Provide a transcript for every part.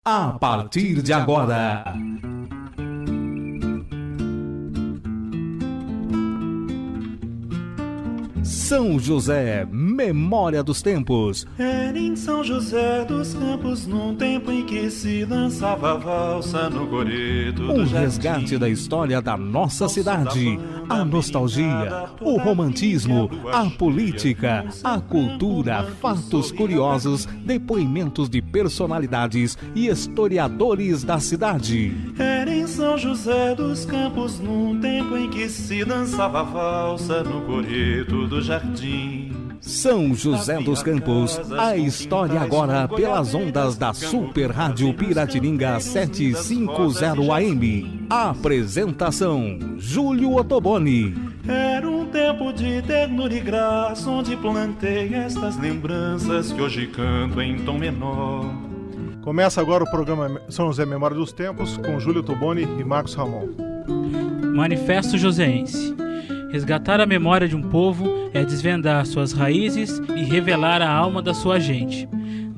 A partir de agora, São José, Memória dos Tempos. Era em São José dos Campos, num tempo em que se dançava valsa no coreto do jardim. Resgate da história da nossa cidade, a nostalgia, o romantismo, a política, a cultura, fatos curiosos, depoimentos de personalidades e historiadores da cidade. Era em São José dos Campos, num tempo em que se dançava valsa no coreto do jardim. São José dos Campos, a história agora pelas ondas da Super Rádio Piratininga 750 AM. Apresentação, Júlio Ottoboni. Era um tempo de ternura e graça, onde plantei estas lembranças que hoje canto em tom menor. Começa agora o programa São José Memória dos Tempos, com Júlio Ottoboni e Marcos Ramon. Manifesto Joseense. Resgatar a memória de um povo é desvendar suas raízes e revelar a alma da sua gente.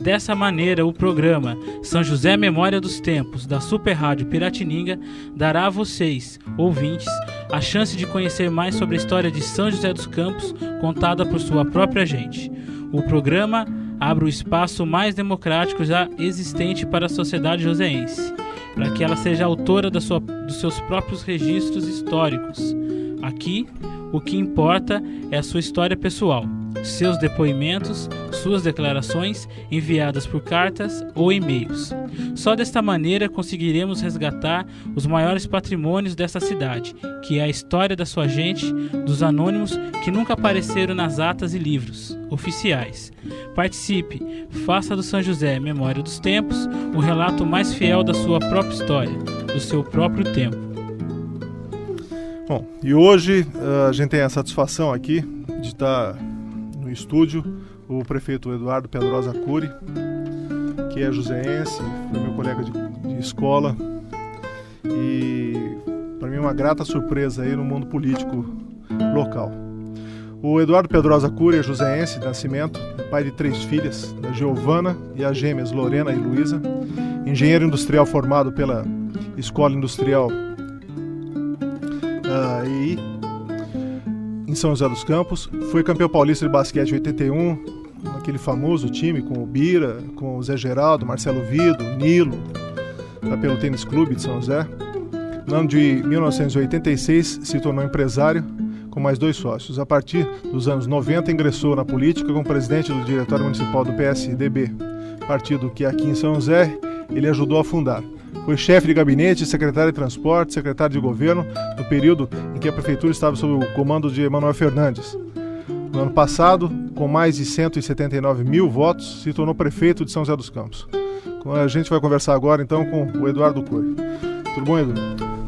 Dessa maneira, o programa São José Memória dos Tempos, da Super Rádio Piratininga, dará a vocês, ouvintes, a chance de conhecer mais sobre a história de São José dos Campos, contada por sua própria gente. O programa abre o espaço mais democrático já existente para a sociedade joseense, para que ela seja autora dos seus próprios registros históricos. Aqui, o que importa é a sua história pessoal, seus depoimentos, suas declarações enviadas por cartas ou e-mails. Só desta maneira conseguiremos resgatar os maiores patrimônios dessa cidade, que é a história da sua gente, dos anônimos que nunca apareceram nas atas e livros oficiais. Participe, faça do São José Memória dos Tempos o relato mais fiel da sua própria história, do seu próprio tempo. Bom, e hoje a gente tem a satisfação aqui de estar no estúdio o prefeito Eduardo Pedrosa Cury, que é joseense, foi meu colega de escola e para mim é uma grata surpresa aí no mundo político local. O Eduardo Pedrosa Cury é joseense de nascimento, é pai de 3 filhas, a Giovana e as gêmeas Lorena e Luísa, engenheiro industrial formado pela Escola Industrial EI, em São José dos Campos. Foi campeão paulista de basquete em 81, aquele famoso time com o Bira, com o Zé Geraldo, Marcelo Vido, Nilo, pelo Tênis Clube de São José. No ano de 1986 se tornou empresário com mais 2 sócios. A partir dos anos 90 ingressou na política como presidente do Diretório Municipal do PSDB, partido que aqui em São José ele ajudou a fundar. Foi chefe de gabinete, secretário de transporte, secretário de governo, no período em que a prefeitura estava sob o comando de Emanuel Fernandes. No ano passado, com mais de 179 mil votos, se tornou prefeito de São José dos Campos. A gente vai conversar agora, então, com o Eduardo Cury. Tudo bom, Edu?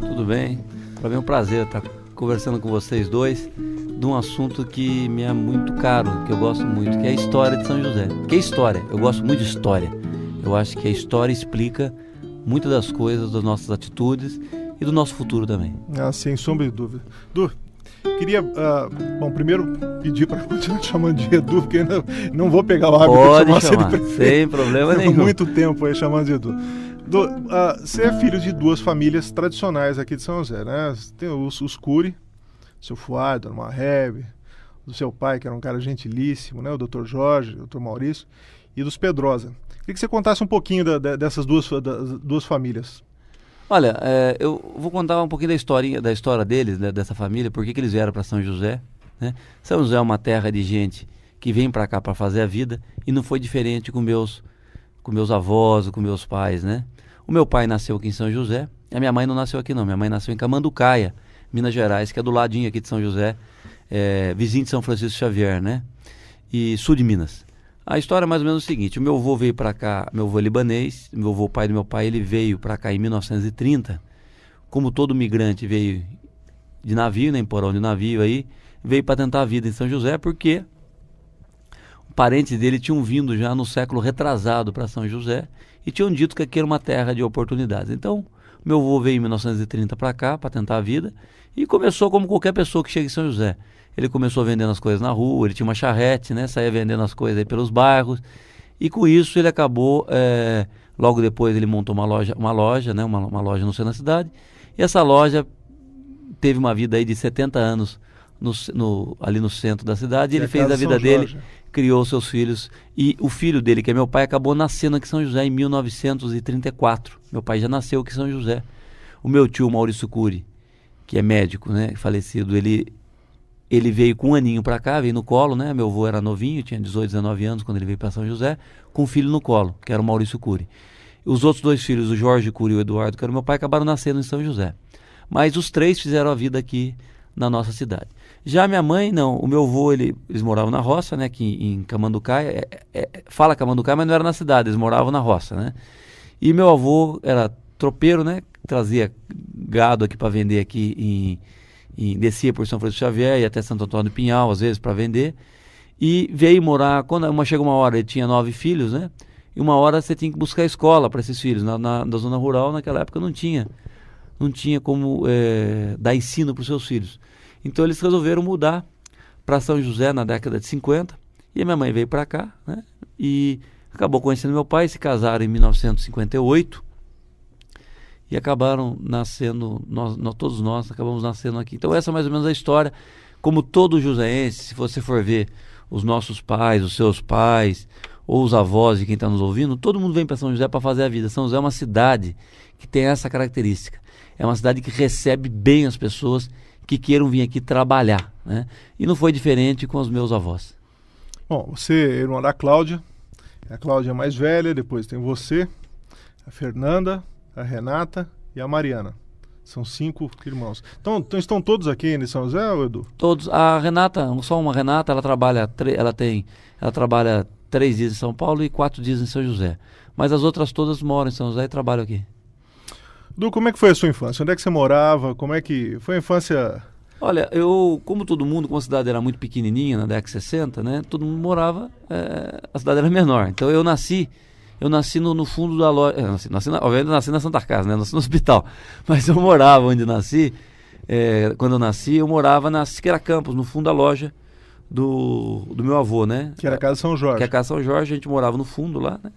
Tudo bem. Para mim é um prazer estar conversando com vocês dois de um assunto que me é muito caro, que eu gosto muito, que é a história de São José. Que é história? Eu gosto muito de história. Eu acho que a história explica muitas das coisas, das nossas atitudes e do nosso futuro também. Sem sombra de dúvida. Edu, queria, primeiro pedir para continuar te chamando de Edu, porque ainda não vou pegar o hábito de chamar você de prefeito. Sem problema nenhum. Muito tempo aí chamando de Edu. Edu, você é filho de 2 famílias tradicionais aqui de São José, né? Tem os Cury, seu Fuad, Dona Marrebe, do seu pai, que era um cara gentilíssimo, né? O Dr. Jorge, o Dr. Maurício, e dos Pedrosa. Queria que você contasse um pouquinho dessas duas famílias. Olha, eu vou contar um pouquinho da história deles, dessa família, por que eles vieram para São José, né? São José é uma terra de gente que vem para cá para fazer a vida e não foi diferente com meus avós, com meus pais, né? O meu pai nasceu aqui em São José, a minha mãe não nasceu aqui não, minha mãe nasceu em Camanducaia, Minas Gerais, que é do ladinho aqui de São José, vizinho de São Francisco Xavier, né? E sul de Minas. A história é mais ou menos o seguinte: o meu avô veio para cá, meu avô é libanês, meu avô, pai do meu pai, ele veio para cá em 1930, como todo migrante veio de navio, né, em porão de navio aí, veio para tentar a vida em São José, porque parentes dele tinham vindo já no século retrasado para São José e tinham dito que aqui era uma terra de oportunidades. Então, meu avô veio em 1930 para cá, para tentar a vida, e começou como qualquer pessoa que chega em São José. Ele começou vendendo as coisas na rua, ele tinha uma charrete, né? Saía vendendo as coisas aí pelos bairros. E com isso ele acabou Logo depois ele montou uma loja, né? Uma loja no centro da cidade. E essa loja teve uma vida aí de 70 anos ali no centro da cidade. E ele fez a vida dele, criou seus filhos. E o filho dele, que é meu pai, acabou nascendo aqui em São José em 1934. Meu pai já nasceu aqui em São José. O meu tio, Maurício Cury, que é médico, né? Falecido, ele veio com 1 aninho para cá, veio no colo, né? Meu avô era novinho, tinha 18, 19 anos quando ele veio para São José, com um filho no colo, que era o Maurício Cury. Os outros 2 filhos, o Jorge Cury e o Eduardo, que era o meu pai, acabaram nascendo em São José. Mas os 3 fizeram a vida aqui na nossa cidade. Já minha mãe, não. O meu avô, eles moravam na roça, né? Aqui em Camanducaia. Fala Camanducaia, mas não era na cidade, eles moravam na roça, né? E meu avô era tropeiro, né? Trazia gado aqui para vender aqui descia por São Francisco Xavier e até Santo Antônio do Pinhal, às vezes, para vender. E veio morar, chega uma hora, ele tinha 9 filhos, né? E uma hora você tinha que buscar escola para esses filhos. Na zona rural, naquela época, não tinha como dar ensino para os seus filhos. Então eles resolveram mudar para São José na década de 50. E a minha mãe veio para cá, né? E acabou conhecendo meu pai, se casaram em 1958. E acabaram nascendo, todos nós acabamos nascendo aqui. Então essa é mais ou menos a história. Como todo joseense, se você for ver os nossos pais, os seus pais, ou os avós de quem está nos ouvindo, todo mundo vem para São José para fazer a vida. São José é uma cidade que tem essa característica. É uma cidade que recebe bem as pessoas que queiram vir aqui trabalhar, né? E não foi diferente com os meus avós. Bom, você é irmão da Cláudia. A Cláudia é mais velha, depois tem você, a Fernanda, a Renata e a Mariana. São 5 irmãos. Então estão todos aqui em São José, Edu? Todos. A Renata, só uma Renata, ela trabalha 3 dias em São Paulo e 4 dias em São José. Mas as outras todas moram em São José e trabalham aqui. Edu, como é que foi a sua infância? Onde é que você morava? Como é que foi a infância? Olha, como todo mundo, como a cidade era muito pequenininha, na década de 60, né? Todo mundo morava, a cidade era menor. Então eu nasci no fundo da loja. Obviamente eu nasci na Santa Casa, né? Eu nasci no hospital. Mas eu morava onde nasci. Quando eu nasci, eu morava na Siqueira Campos, no fundo da loja do meu avô, né? Que era a Casa São Jorge. Que é a Casa São Jorge, a gente morava no fundo lá, né?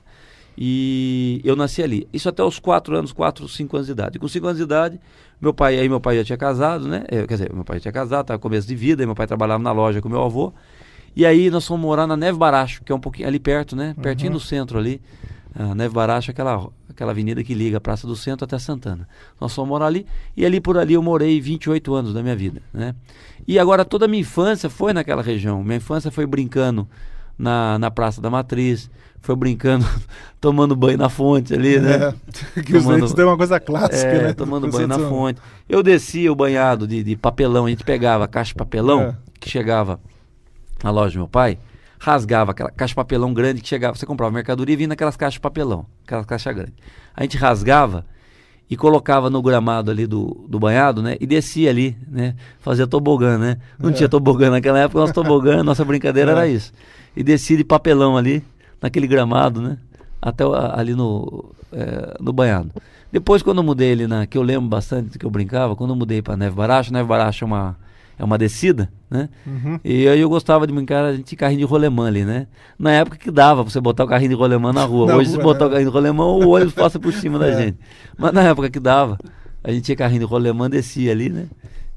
E eu nasci ali. Isso até os 4, 5 anos de idade. E com 5 anos de idade, meu pai já tinha casado, né? Meu pai já tinha casado, estava no começo de vida, e meu pai trabalhava na loja com meu avô. E aí nós fomos morar na Neve Baracho, que é um pouquinho ali perto, né? Pertinho do centro ali. A Neve Baracho é aquela avenida que liga a Praça do Centro até Santana. Nós fomos morar ali, e por ali eu morei 28 anos da minha vida, né? E agora toda a minha infância foi naquela região. Minha infância foi brincando na Praça da Matriz, foi brincando, tomando banho na fonte ali, né? Isso é uma coisa clássica, né? Tomando banho na fonte. Eu descia o banhado de papelão, a gente pegava a caixa de papelão que chegava na loja do meu pai, rasgava aquela caixa de papelão grande que chegava, você comprava mercadoria e vinha naquelas caixas de papelão, aquelas caixas grandes. A gente rasgava e colocava no gramado ali do banhado, né? E descia ali, né? Fazia tobogã, né? Não tinha tobogã naquela época, nossa brincadeira era isso. E descia de papelão ali, naquele gramado, né? Até ali no banhado. Depois, quando eu mudei ali, que eu lembro bastante do que eu brincava, quando eu mudei para Neve Baracho é uma descida, né? E aí eu gostava de brincar, a gente tinha carrinho de rolemã ali, né? Na época que dava pra você botar o carrinho de rolemã na rua. Hoje, se botar o carrinho de rolemã, o ônibus passa por cima da gente. Mas na época que dava, a gente tinha carrinho de rolemã, descia ali, né?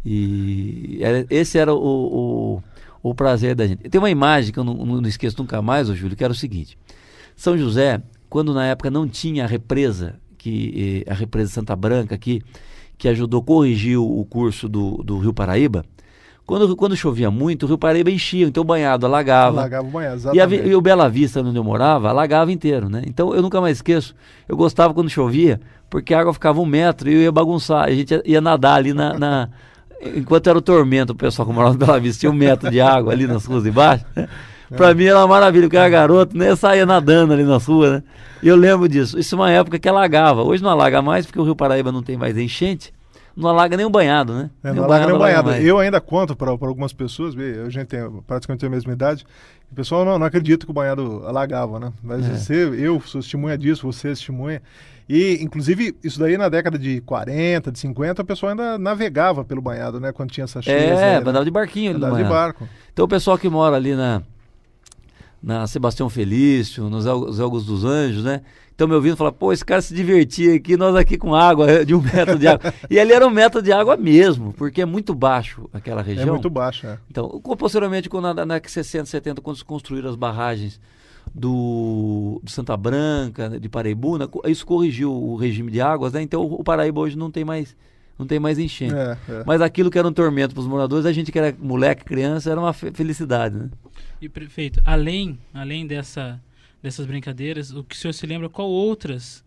E esse era o prazer da gente. Tem uma imagem que eu não esqueço nunca mais, Júlio, que era o seguinte. São José, quando na época não tinha a represa Santa Branca aqui, que ajudou a corrigir o curso do Rio Paraíba, quando chovia muito, o Rio Paraíba enchia, então o banhado alagava. Alagava o banhado, exatamente. E o Bela Vista, onde eu morava, alagava inteiro, né? Então eu nunca mais esqueço, eu gostava quando chovia, porque a água ficava 1 metro e eu ia bagunçar, a gente ia nadar ali enquanto era o tormento, o pessoal que morava no Bela Vista tinha 1 metro de água ali nas ruas de baixo, né? Pra mim era uma maravilha, porque eu era garoto, né? Eu saía nadando ali nas ruas, né? E eu lembro disso. Isso é uma época que alagava. Hoje não alaga mais, porque o Rio Paraíba não tem mais enchente. Não alaga nem um banhado, né? Não alaga nem um banhado. Eu ainda conto para algumas pessoas, a gente tem praticamente a mesma idade, o pessoal não acredita que o banhado alagava, né? Mas eu sou testemunha disso, você é testemunha. E, inclusive, isso daí na década de 40, de 50, o pessoal ainda navegava pelo banhado, né? Quando tinha essa cheias. Andava de barquinho ali no banhado. De barco. Então o pessoal que mora ali na Sebastião Felício, nos Zé Augusto dos Anjos, né? Então me ouvindo falar, pô, esse cara se divertia aqui, nós aqui com água, de 1 metro de água. E ali era 1 metro de água mesmo, porque é muito baixo aquela região. É muito baixo, é. Então, posteriormente, quando na década de 60, 70, quando se construíram as barragens do Santa Branca, de Paraibuna, isso corrigiu o regime de águas, né? Então o Paraíba hoje não tem mais enchente. Mas aquilo que era um tormento para os moradores, a gente que era moleque, criança, era uma felicidade, né? E prefeito, além dessas brincadeiras, o que o senhor se lembra, qual outras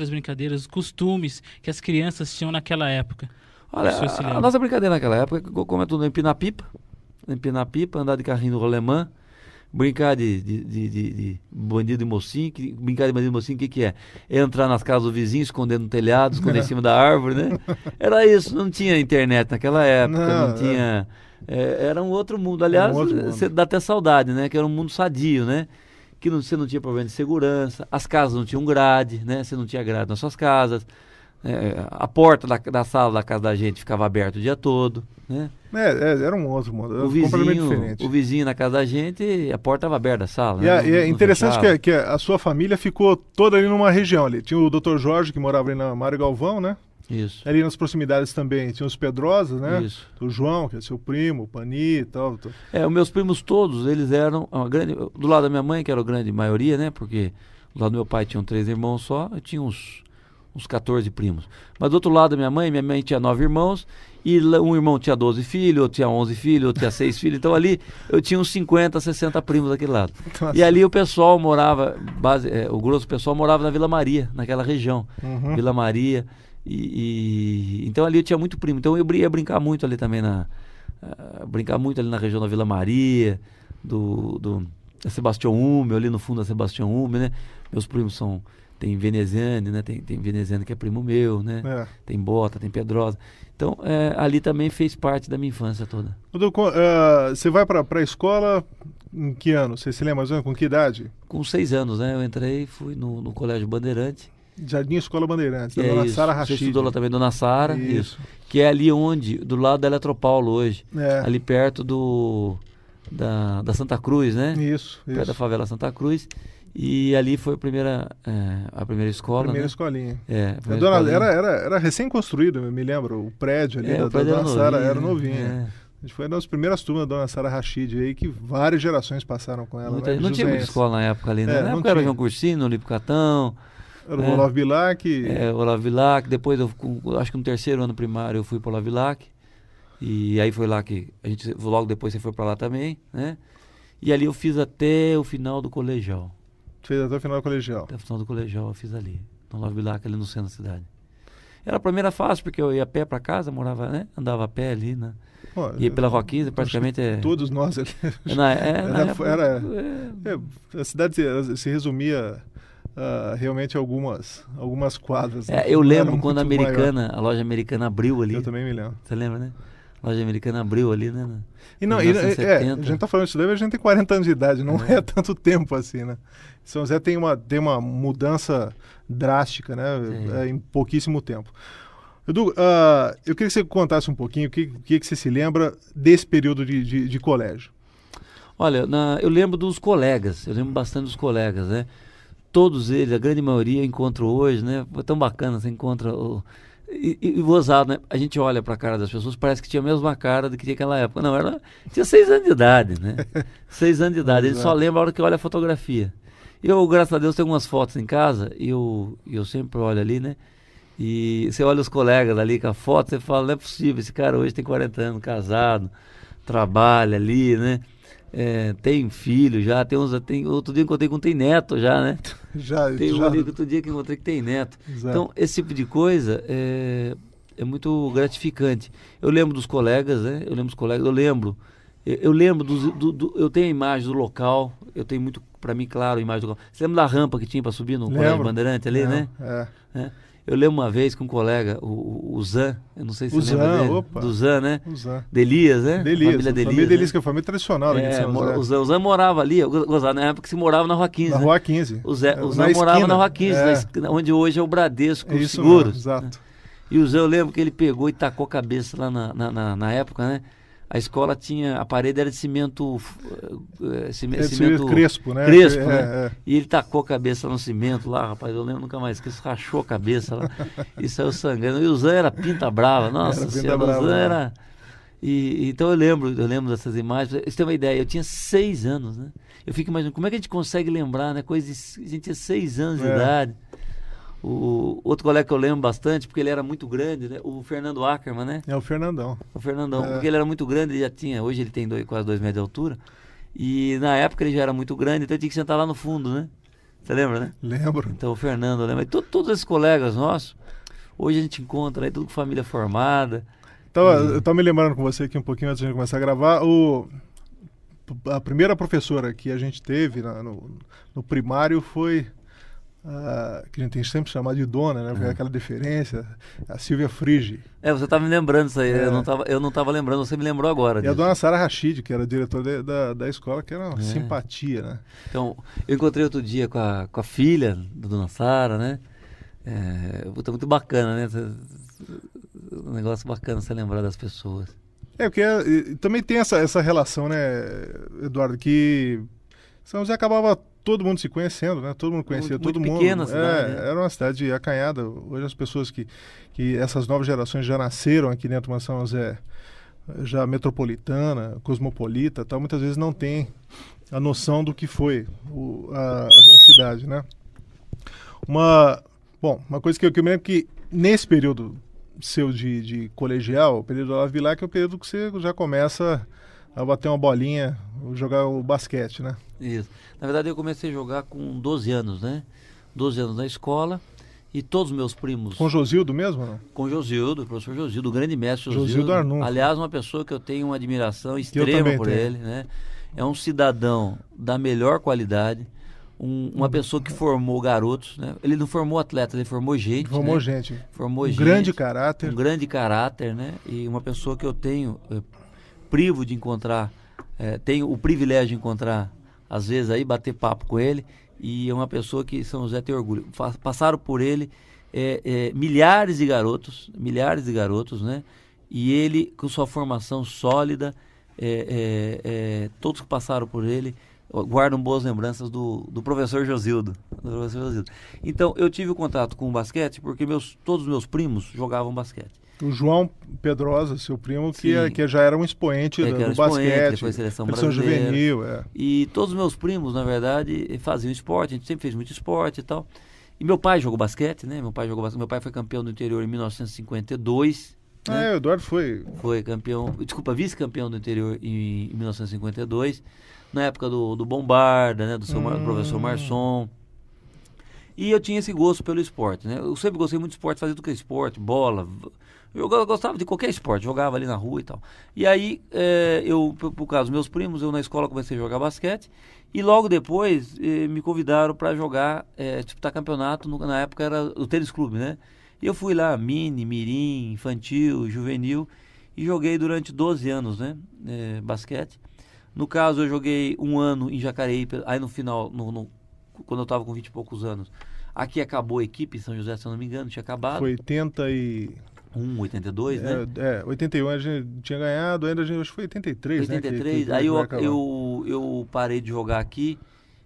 brincadeiras, costumes que as crianças tinham naquela época? Olha, a nossa brincadeira naquela época, como é tudo, empinar pipa, andar de carrinho no rolemã, brincar de bandido e mocinho. Brincar de bandido e mocinho, o que é? Entrar nas casas do vizinho, esconder no telhado, esconder em cima da árvore, né? Era isso, não tinha internet naquela época, não tinha... era um outro mundo, aliás, você dá até saudade, né? Que era um mundo sadio, né? Que você não tinha problema de segurança, as casas não tinham grade, né? Você não tinha grade nas suas casas, a porta da sala da casa da gente ficava aberta o dia todo, né? Era um outro mundo, completamente diferente. O vizinho na casa da gente, a porta estava aberta da sala. E é interessante que a sua família ficou toda ali numa região ali. Tinha o Dr. Jorge, que morava ali na Mário Galvão, né? Isso. Ali nas proximidades também tinha os Pedrosas, né? Isso. O João, que é seu primo, o Pani e tal. Os meus primos todos, eles eram do lado da minha mãe, que era a grande maioria, né? Porque do lado do meu pai tinham 3 irmãos só, eu tinha uns 14 primos. Mas do outro lado da minha mãe tinha 9 irmãos, e um irmão tinha 12 filhos, outro tinha 11 filhos, outro tinha 6 filhos. Então ali eu tinha uns 50, 60 primos daquele lado. Nossa. E ali o pessoal morava, o grosso pessoal morava na Vila Maria, naquela região. Vila Maria. Então ali eu tinha muito primo. Então eu ia brincar muito ali também na região da Vila Maria, da Sebastião Hume, ali no fundo da Sebastião Hume, né? Meus primos tem Veneziane, né? Tem Veneziane que é primo meu, né? Tem Bota, tem Pedrosa. Então ali também fez parte da minha infância toda. Você vai para a escola em que ano? Você se lembra mais ou menos com que idade? Com 6 anos, né? Eu entrei, fui no Colégio Bandeirante. Jardim Escola Bandeirantes, da Dona Sara Rachid. Você estudou lá também, Dona Sara, isso. Que é ali do lado da Eletropaulo hoje, ali perto da Santa Cruz, né? Isso. Perto da favela Santa Cruz. E ali foi a primeira escola, Primeira né? escolinha. Escolinha. Era recém-construído, eu me lembro, o prédio ali da Dona Sara era novinha. A gente foi uma das primeiras turmas da Dona Sara Rachid aí, que várias gerações passaram com ela. Né? Não tinha muita escola na época ali, né? Na época era João Cursino, Olímpio Catão. Era o Olavo Bilac. O Olavo Bilac. Depois, acho que no 3º ano primário eu fui para o Olavo Bilac. E aí foi lá que logo depois você foi para lá também, né? E ali eu fiz até o final do colegial. Fez até o final do colegial? Até o final do colegial eu fiz ali, no Olavo Bilac, ali no centro da cidade. Pra mim era fácil, porque eu ia a pé para casa, morava, né? Andava a pé ali, né? Ia pela Rua 15, praticamente todos nós ali. A cidade se resumia realmente algumas quadras. Eu lembro quando a loja americana abriu ali. Eu também me lembro. Você lembra, né? A loja americana abriu ali, né? A gente tá falando isso daí, a gente tem 40 anos de idade, não é tanto tempo assim, né? São José tem uma mudança drástica, né? Em pouquíssimo tempo. Edu, eu queria que você contasse um pouquinho o que você se lembra desse período de colégio. Olha, eu lembro dos colegas, eu lembro bastante dos colegas, né? Todos eles, a grande maioria, eu encontro hoje, né? É tão bacana, você encontra... E gozado, né? A gente olha pra cara das pessoas, parece que tinha a mesma cara do que tinha naquela época. Não, tinha 6 anos de idade, né? 6 anos de idade, ele só lembra a hora que olha a fotografia. Eu, graças a Deus, tenho algumas fotos em casa, e eu sempre olho ali, né? E você olha os colegas ali com a foto, você fala, não é possível, esse cara hoje tem 40 anos, casado, trabalha ali, né? Tem filho já, outro dia encontrei com tem neto já, né? Tem um ali outro dia que encontrei que tem neto. Exato. Então, esse tipo de coisa é muito gratificante. Eu lembro dos colegas, né? Eu lembro eu tenho a imagem do local, eu tenho muito, pra mim, claro, a imagem do local. Você lembra da rampa que tinha pra subir no Colégio Bandeirante ali, né? Eu lembro uma vez com um colega, o Zan, eu não sei se você lembra dele. Do Zan, né? O Zan. Delias, né? Família Delias, que é a família tradicional aqui de São José. O Zan morava ali, na época que se morava na Rua 15. Na Rua 15. O Zan morava na Rua 15, onde hoje é o Bradesco, os seguros. Exato. E o Zan, eu lembro que ele pegou e tacou a cabeça lá na época, né? A escola tinha, a parede era de cimento, Cimento crespo, né? Crespo, né? E ele tacou a cabeça no cimento lá, rapaz, eu lembro nunca mais esqueço, rachou a cabeça lá e saiu sangrando. E o Zan era pinta brava, nossa senhora, o Zan era... Então eu lembro dessas imagens. Pra você ter uma ideia, eu tinha 6 anos, né? Eu fico imaginando, como é que a gente consegue lembrar, né? A gente tinha 6 anos de idade. O outro colega que eu lembro bastante, porque ele era muito grande, né? O Fernando Ackerman, né? É o Fernandão. Porque ele era muito grande, ele já tinha, hoje ele tem quase 2 metros de altura. E na época ele já era muito grande, então ele tinha que sentar lá no fundo, né? Você lembra, né? Lembro. Então o Fernando, lembra? Todos esses colegas nossos, hoje a gente encontra aí tudo com família formada. Eu tava me lembrando com você aqui um pouquinho antes de a gente começar a gravar. A primeira professora que a gente teve no primário foi... que a gente tem sempre chamado de dona, né? Porque é aquela deferência, a Silvia Frigi. Você estava me lembrando isso aí, eu não estava lembrando, você me lembrou agora. E a dona Sara Rachid, que era diretora da escola, que era uma simpatia, né? Então, eu encontrei outro dia com a filha da dona Sara, né? Muito bacana, né? Um negócio bacana você lembrar das pessoas. Porque também tem essa relação, né, Eduardo, que São José acabava todo mundo se conhecendo, né? Todo mundo conhecia todo mundo. Pequena cidade, né? Era uma cidade acanhada. Hoje as pessoas que essas novas gerações já nasceram aqui dentro de uma São José já metropolitana, cosmopolita, tal, muitas vezes não tem a noção do que foi a cidade, né? Uma coisa que eu me lembro que nesse período seu de colegial, o período da Vilar, que é o período que você já começa a bater uma bolinha, jogar o basquete, né? Isso. Na verdade, eu comecei a jogar com 12 anos, né? 12 anos na escola, e todos os meus primos... Com o Josildo mesmo, não? Com o Josildo, o professor Josildo, o grande mestre Josildo Arnulfo. Aliás, uma pessoa que eu tenho uma admiração extrema por ele, né? É um cidadão da melhor qualidade, uma pessoa que formou garotos, né? Ele não formou atletas, ele formou gente. Formou né? gente. Formou um gente. Grande caráter. Um grande caráter, né? E uma pessoa que eu tenho privo de encontrar, tenho o privilégio de encontrar, às vezes, aí, bater papo com ele, e é uma pessoa que São José tem orgulho. Passaram por ele milhares de garotos, né? E ele, com sua formação sólida, todos que passaram por ele, guardam boas lembranças do professor Josildo. Então, eu tive o contato com o basquete porque todos os meus primos jogavam basquete. O João Pedrosa, seu primo, que já era um expoente do basquete. Depois seleção brasileira. Juvenil, E todos os meus primos, na verdade, faziam esporte. A gente sempre fez muito esporte e tal. E meu pai jogou basquete, né? Meu pai foi campeão do interior em 1952. Né? O Eduardo foi... Foi campeão, vice-campeão do interior em 1952. Na época do Bombarda, né? Do professor Marçom. E eu tinha esse gosto pelo esporte, né? Eu sempre gostei muito de esporte, fazia tudo que é esporte, bola. Eu gostava de qualquer esporte, jogava ali na rua e tal. E aí, por causa dos meus primos, eu na escola comecei a jogar basquete. E logo depois me convidaram para jogar, disputar campeonato, na época era o tênis clube, né? E eu fui lá, mini, mirim, infantil, juvenil, e joguei durante 12 anos, né? Basquete. No caso, eu joguei 1 ano em Jacareí, aí no final, quando eu estava com 20 e poucos anos, aqui acabou a equipe em São José, se eu não me engano, tinha acabado. Foi 82, né? 81 a gente tinha ganhado, ainda acho que foi 83, 83, né? Aí eu parei de jogar aqui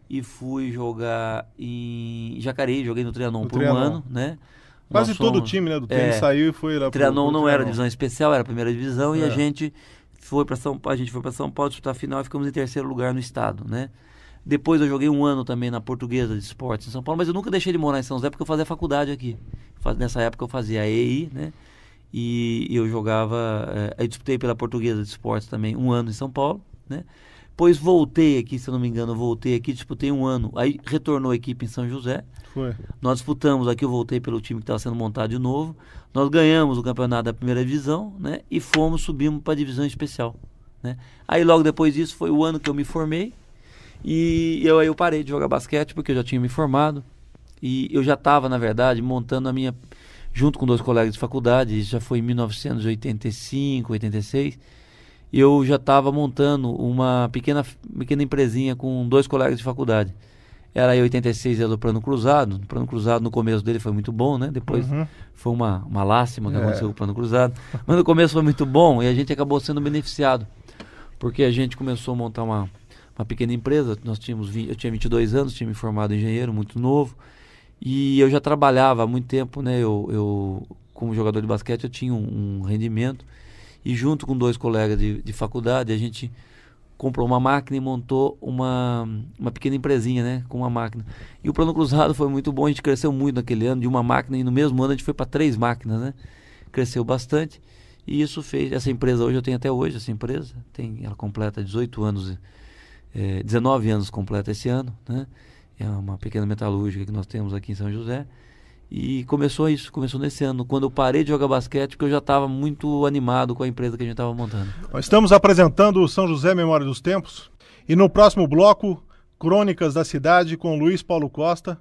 e fui jogar em Jacareí, joguei no Trianon por 1 ano, né? Quase todo o time, né, do tênis saiu e foi lá. Trianon não era divisão especial, era a primeira divisão, e a gente foi para São Paulo disputar a final e ficamos em 3º lugar no estado, né? Depois eu joguei 1 ano também na Portuguesa de Esportes em São Paulo, mas eu nunca deixei de morar em São José porque eu fazia faculdade aqui. Nessa época eu fazia a EI, né? E eu jogava, aí disputei pela Portuguesa de Esportes também 1 ano em São Paulo, né? Depois voltei aqui, se eu não me engano, disputei 1 ano, aí retornou a equipe em São José. Foi. Nós disputamos aqui, eu voltei pelo time que estava sendo montado de novo. Nós ganhamos o campeonato da primeira divisão, né? E subimos para a divisão especial, né? Aí logo depois disso foi o ano que eu me formei. E eu parei de jogar basquete porque eu já tinha me formado. E eu já estava, na verdade, montando junto com 2 colegas de faculdade, isso já foi em 1985, 86, eu já estava montando uma pequena empresinha com 2 colegas de faculdade. Era em 86, era do Plano Cruzado. O Plano Cruzado no começo dele foi muito bom, né? Depois foi uma lástima que aconteceu com o Plano Cruzado. Mas no começo foi muito bom e a gente acabou sendo beneficiado. Porque a gente começou a montar uma pequena empresa. Eu tinha 22 anos, tinha me formado engenheiro, muito novo. E eu já trabalhava há muito tempo, né? Eu como jogador de basquete, eu tinha um rendimento. E junto com 2 colegas de faculdade, a gente comprou uma máquina e montou uma pequena empresinha, né, com uma máquina. E o Plano Cruzado foi muito bom, a gente cresceu muito naquele ano, de uma máquina, e no mesmo ano a gente foi para 3 máquinas, né? Cresceu bastante, e isso fez, essa empresa hoje, eu tenho até hoje essa empresa, ela completa 18 anos, 19 anos completa esse ano, né? É uma pequena metalúrgica que nós temos aqui em São José. E começou nesse ano, quando eu parei de jogar basquete, porque eu já estava muito animado com a empresa que a gente estava montando. Nós estamos apresentando o São José Memória dos Tempos, e no próximo bloco, Crônicas da Cidade com Luiz Paulo Costa,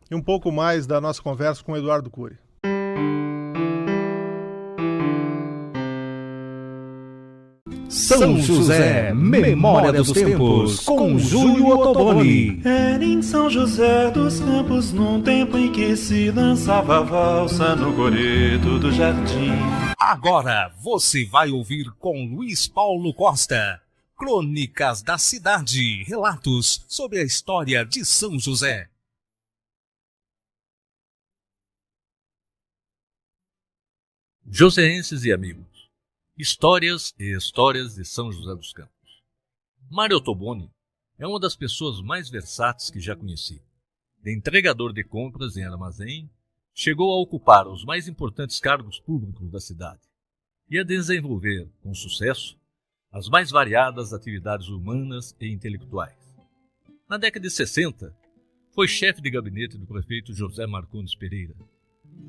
e um pouco mais da nossa conversa com Eduardo Cury. São José, Memória dos Tempos, com Júlio Ottoboni. Era em São José dos Campos, num tempo em que se dançava valsa no coreto do jardim. Agora você vai ouvir com Luiz Paulo Costa, Crônicas da Cidade, relatos sobre a história de São José. Joseenses e amigos, histórias e histórias de São José dos Campos. Mário Ottoboni é uma das pessoas mais versáteis que já conheci. De entregador de compras em armazém, chegou a ocupar os mais importantes cargos públicos da cidade e a desenvolver, com sucesso, as mais variadas atividades humanas e intelectuais. Na década de 60, foi chefe de gabinete do prefeito José Marcondes Pereira.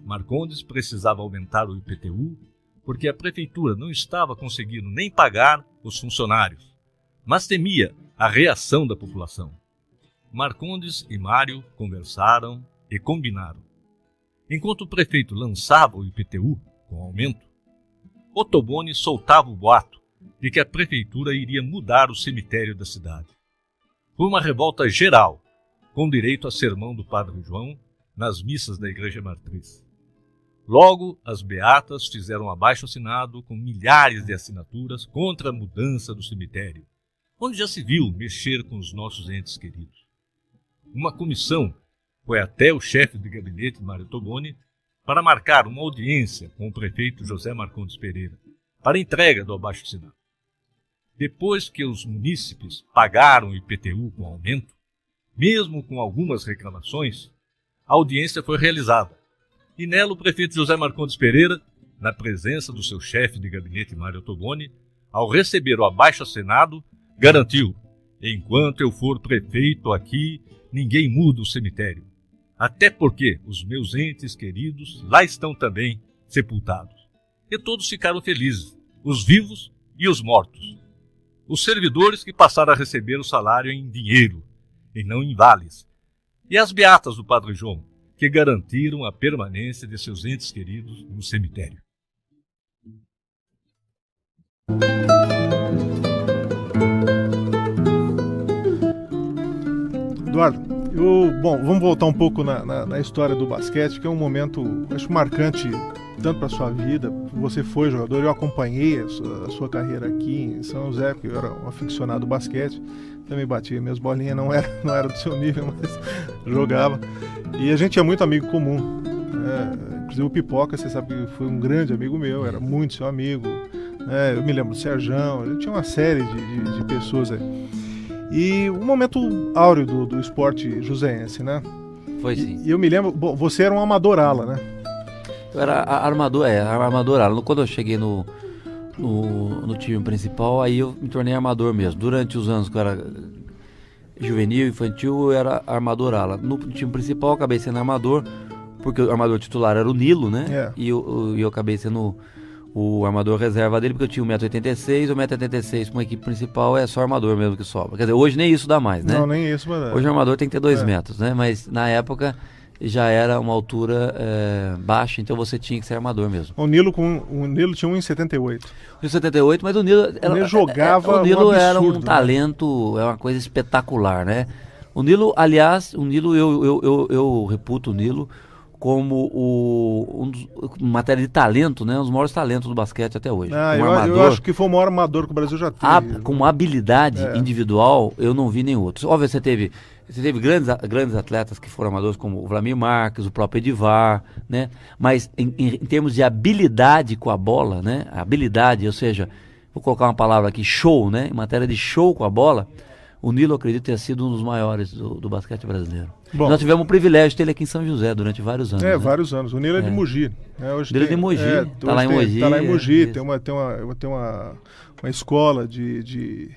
Marcondes precisava aumentar o IPTU porque a prefeitura não estava conseguindo nem pagar os funcionários, mas temia a reação da população. Marcondes e Mário conversaram e combinaram. Enquanto o prefeito lançava o IPTU com aumento, Ottoboni soltava o boato de que a prefeitura iria mudar o cemitério da cidade. Foi uma revolta geral, com direito a sermão do Padre João nas missas da Igreja Matriz. Logo, as beatas fizeram um abaixo-assinado com milhares de assinaturas contra a mudança do cemitério, onde já se viu mexer com os nossos entes queridos. Uma comissão foi até o chefe de gabinete, Mário Ottoboni, para marcar uma audiência com o prefeito José Marcondes Pereira, para a entrega do abaixo-assinado. Depois que os munícipes pagaram o IPTU com aumento, mesmo com algumas reclamações, a audiência foi realizada. E nela o prefeito José Marcondes Pereira, na presença do seu chefe de gabinete Mário Ottoboni, ao receber o abaixo-assinado, garantiu: enquanto eu for prefeito aqui, ninguém muda o cemitério. Até porque os meus entes queridos lá estão também sepultados. E todos ficaram felizes, os vivos e os mortos. Os servidores que passaram a receber o salário em dinheiro, e não em vales. E as beatas do Padre João, que garantiram a permanência de seus entes queridos no cemitério. Eduardo, vamos voltar um pouco na história do basquete, que é um momento, acho, marcante, tanto para a sua vida. Você foi jogador, eu acompanhei a sua carreira aqui em São José, porque eu era um aficionado do basquete, também batia minhas bolinhas, não era do seu nível, mas jogava. E a gente é muito amigo comum, inclusive o Pipoca, você sabe que foi um grande amigo meu, era muito seu amigo, né? Eu me lembro do Serjão, eu tinha uma série de pessoas aí. E um momento áureo do esporte joseense, né? Foi sim. E eu me lembro, você era um amador ala, né? Eu era armador ala. Quando eu cheguei no time principal, aí eu me tornei armador mesmo. Durante os anos que eu era juvenil, infantil, eu era armador ala. No time principal eu acabei sendo armador, porque o armador titular era o Nilo, né? E eu acabei sendo o armador reserva dele, porque eu tinha 1,86 m, 1,86 m para uma equipe principal é só armador mesmo que sobra. Quer dizer, hoje nem isso dá mais, né? Não, nem isso, mas... Hoje o armador tem que ter 2 metros, né? Mas na época já era uma altura baixa, então você tinha que ser armador mesmo. O Nilo tinha 1,78. 1,78, mas o Nilo jogava o Nilo um absurdo, era um né? talento, é uma coisa espetacular, né? O Nilo, aliás, eu reputo o Nilo como em matéria de talento, né? Um dos maiores talentos do basquete até hoje. Eu acho que foi o maior amador que o Brasil já teve. Com habilidade individual, eu não vi nem outros. Óbvio, você teve grandes atletas que foram amadores, como o Vladimir Marques, o próprio Edivar, né? Mas em termos de habilidade com a bola, né? Habilidade, ou seja, vou colocar uma palavra aqui, show, né? Em matéria de show com a bola, o Nilo, acredito, ter sido um dos maiores do basquete brasileiro. Bom, nós tivemos o privilégio de ter ele aqui em São José durante vários anos. Vários anos. O Nilo é de Mogi. Né? Hoje Nilo é de Mogi. Está lá em Mogi. Está lá em Mogi. Tem uma escola de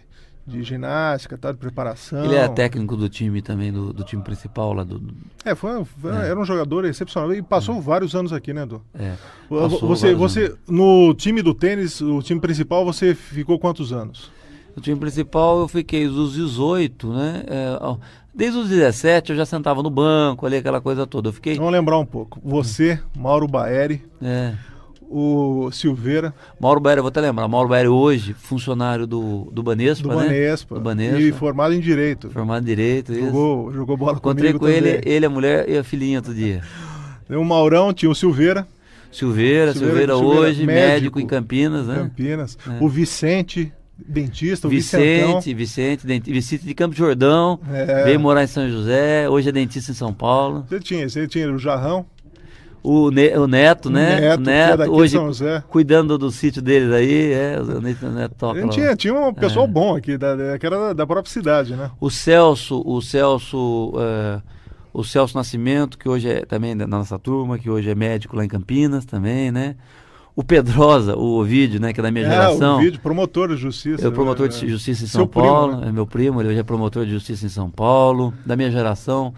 ginástica, de preparação. Ele é técnico do time também, do time principal lá do... Era um jogador excepcional e passou vários anos aqui, né, Edu? Você, no time do tênis, o time principal, você ficou quantos anos? No time principal eu fiquei dos 18, né? Desde os 17 eu já sentava no banco, ali aquela coisa toda. Vamos lembrar um pouco. Você, Mauro Baeri, o Silveira. Mauro Baeri, eu vou até lembrar. Mauro Baeri hoje, funcionário do Banespa, do Banespa. E formado em Direito. Isso. Jogou bola Encontrei comigo com também. ele, a mulher e a filhinha outro dia. O Maurão, tinha o Silveira hoje, médico em Campinas, né? O Vicente... Dentista, Vicente de Campos de Jordão, veio morar em São José, hoje é dentista em São Paulo. Você tinha o Jarrão. O Neto, né? O Neto hoje São José. Cuidando do sítio deles aí, o Neto toca lá. Tinha um pessoal bom aqui, que era da própria cidade, né? O Celso Nascimento, que hoje é também da nossa turma, que hoje é médico lá em Campinas também, né? O Pedrosa, o Ovídio, né, que é da minha geração. O Ovídio, promotor de justiça. Promotor de justiça em São Paulo. Primo, né? É meu primo, ele hoje é promotor de justiça em São Paulo. Da minha geração.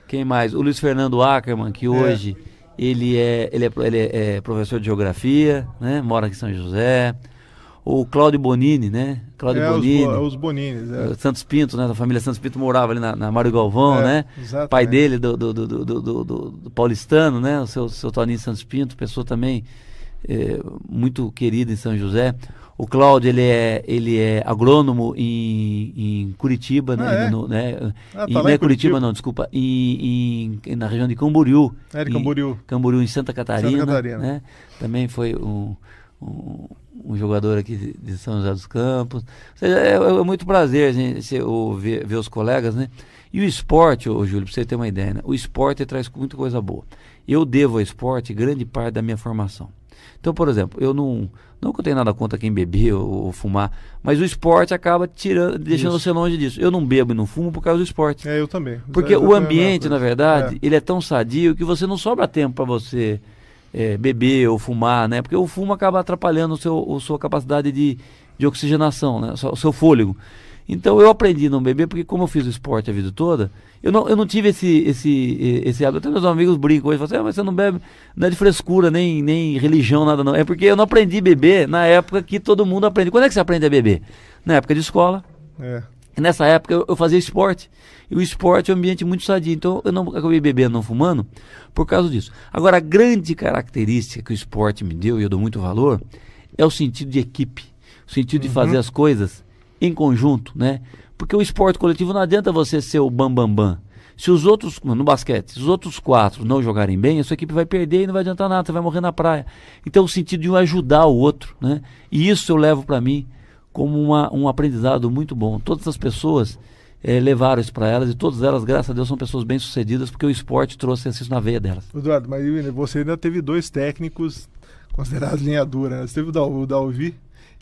Quem mais? O Luiz Fernando Ackerman, que hoje ele é professor de geografia, né? Mora aqui em São José. O Cláudio Bonini, né? Os Bonini. Santos Pinto, né? Da família Santos Pinto morava ali na Mário Galvão, né? Exatamente. Pai dele, do paulistano, né? O seu Toninho Santos Pinto, pessoa também... muito querido em São José. O Cláudio, ele é agrônomo em Curitiba, né? Não é Curitiba, não, desculpa, na região de Camboriú. Camboriú, em Santa Catarina. Né? Também foi um jogador aqui de São José dos Campos. Ou seja, é muito prazer a gente ver os colegas, né? E o esporte, Júlio, para você ter uma ideia, né? O esporte traz muita coisa boa. Eu devo ao esporte grande parte da minha formação. Então, por exemplo, eu não que eu tenha nada contra quem beber ou fumar, mas o esporte acaba deixando você longe disso. Eu não bebo e não fumo por causa do esporte. Eu também. Porque o ambiente, na verdade, ele é tão sadio que você não sobra tempo para você beber ou fumar, né? Porque o fumo acaba atrapalhando a sua capacidade de oxigenação, né? O seu fôlego. Então eu aprendi a não beber, porque como eu fiz o esporte a vida toda, eu não tive esse hábito. Até meus amigos brincam hoje, falam assim, mas você não bebe, não é de frescura, nem religião, nada não. É porque eu não aprendi a beber na época que todo mundo aprende. Quando é que você aprende a beber? Na época de escola. E nessa época eu fazia esporte. E o esporte é um ambiente muito sadio. Então eu não acabei bebendo, não fumando, por causa disso. Agora, a grande característica que o esporte me deu, e eu dou muito valor, é o sentido de equipe. O sentido de fazer as coisas em conjunto, né? Porque o esporte coletivo não adianta você ser o bam. Se os outros, no basquete, se os outros 4 não jogarem bem, a sua equipe vai perder e não vai adiantar nada, você vai morrer na praia. Então o sentido de um ajudar o outro, né? E isso eu levo para mim como um aprendizado muito bom. Todas as pessoas levaram isso para elas, e todas elas, graças a Deus, são pessoas bem-sucedidas, porque o esporte trouxe isso na veia delas. Eduardo, mas você ainda teve 2 técnicos considerados linha dura, né? Você teve o Dalvi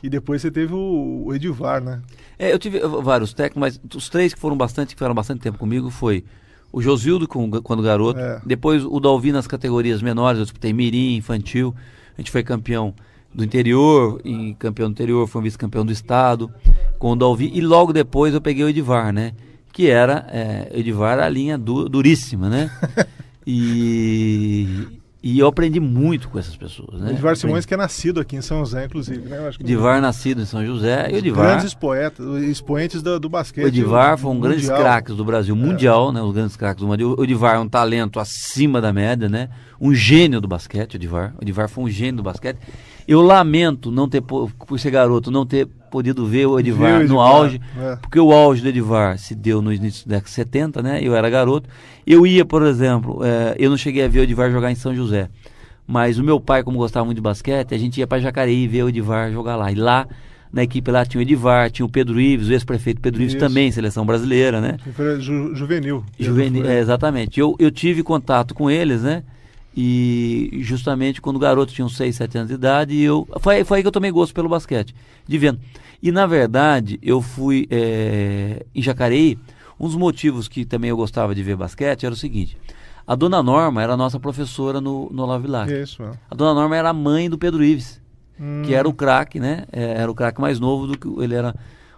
e depois você teve o Edivar, né? Eu tive vários técnicos, mas os 3 que ficaram bastante tempo comigo foi o Josildo, quando garoto, depois o Dalvi nas categorias menores, eu disputei mirim, infantil, a gente foi campeão do interior, foi um vice-campeão do estado com o Dalvi, e logo depois eu peguei o Edivar, né? Que era, Edivar a linha duríssima, né? E eu aprendi muito com essas pessoas, né? O Edivar Simões, que é nascido aqui em São José, inclusive, né? Edivar nascido em São José. E o Edivar, grandes expoentes do basquete. O Edivar foi um dos grandes craques do Brasil, mundial, né? Os grandes craques do mundo. O Edivar é um talento acima da média, né? Um gênio do basquete, o Edivar. O Edivar foi um gênio do basquete. Eu lamento não ter, por ser garoto, não ter podido ver o Edivar no auge, porque o auge do Edivar se deu no início da década de 70, né? Eu era garoto. Eu ia, por exemplo, eu não cheguei a ver o Edivar jogar em São José, mas o meu pai, como gostava muito de basquete, a gente ia para Jacareí ver o Edivar jogar lá. E lá, na equipe lá, tinha o Edivar, tinha o Pedro Ives, o ex-prefeito Pedro Ives também, seleção brasileira, né? Juvenil. Exatamente. Eu tive contato com eles, né? E justamente quando o garoto tinha uns 6, 7 anos de idade, foi aí que eu tomei gosto pelo basquete, de vendo. E na verdade, eu fui em Jacareí, um dos motivos que também eu gostava de ver basquete era o seguinte: a dona Norma era a nossa professora no Olavo Bilac. Isso, A dona Norma era a mãe do Pedro Ives, que era o craque, né? Era o craque mais novo do que ele era,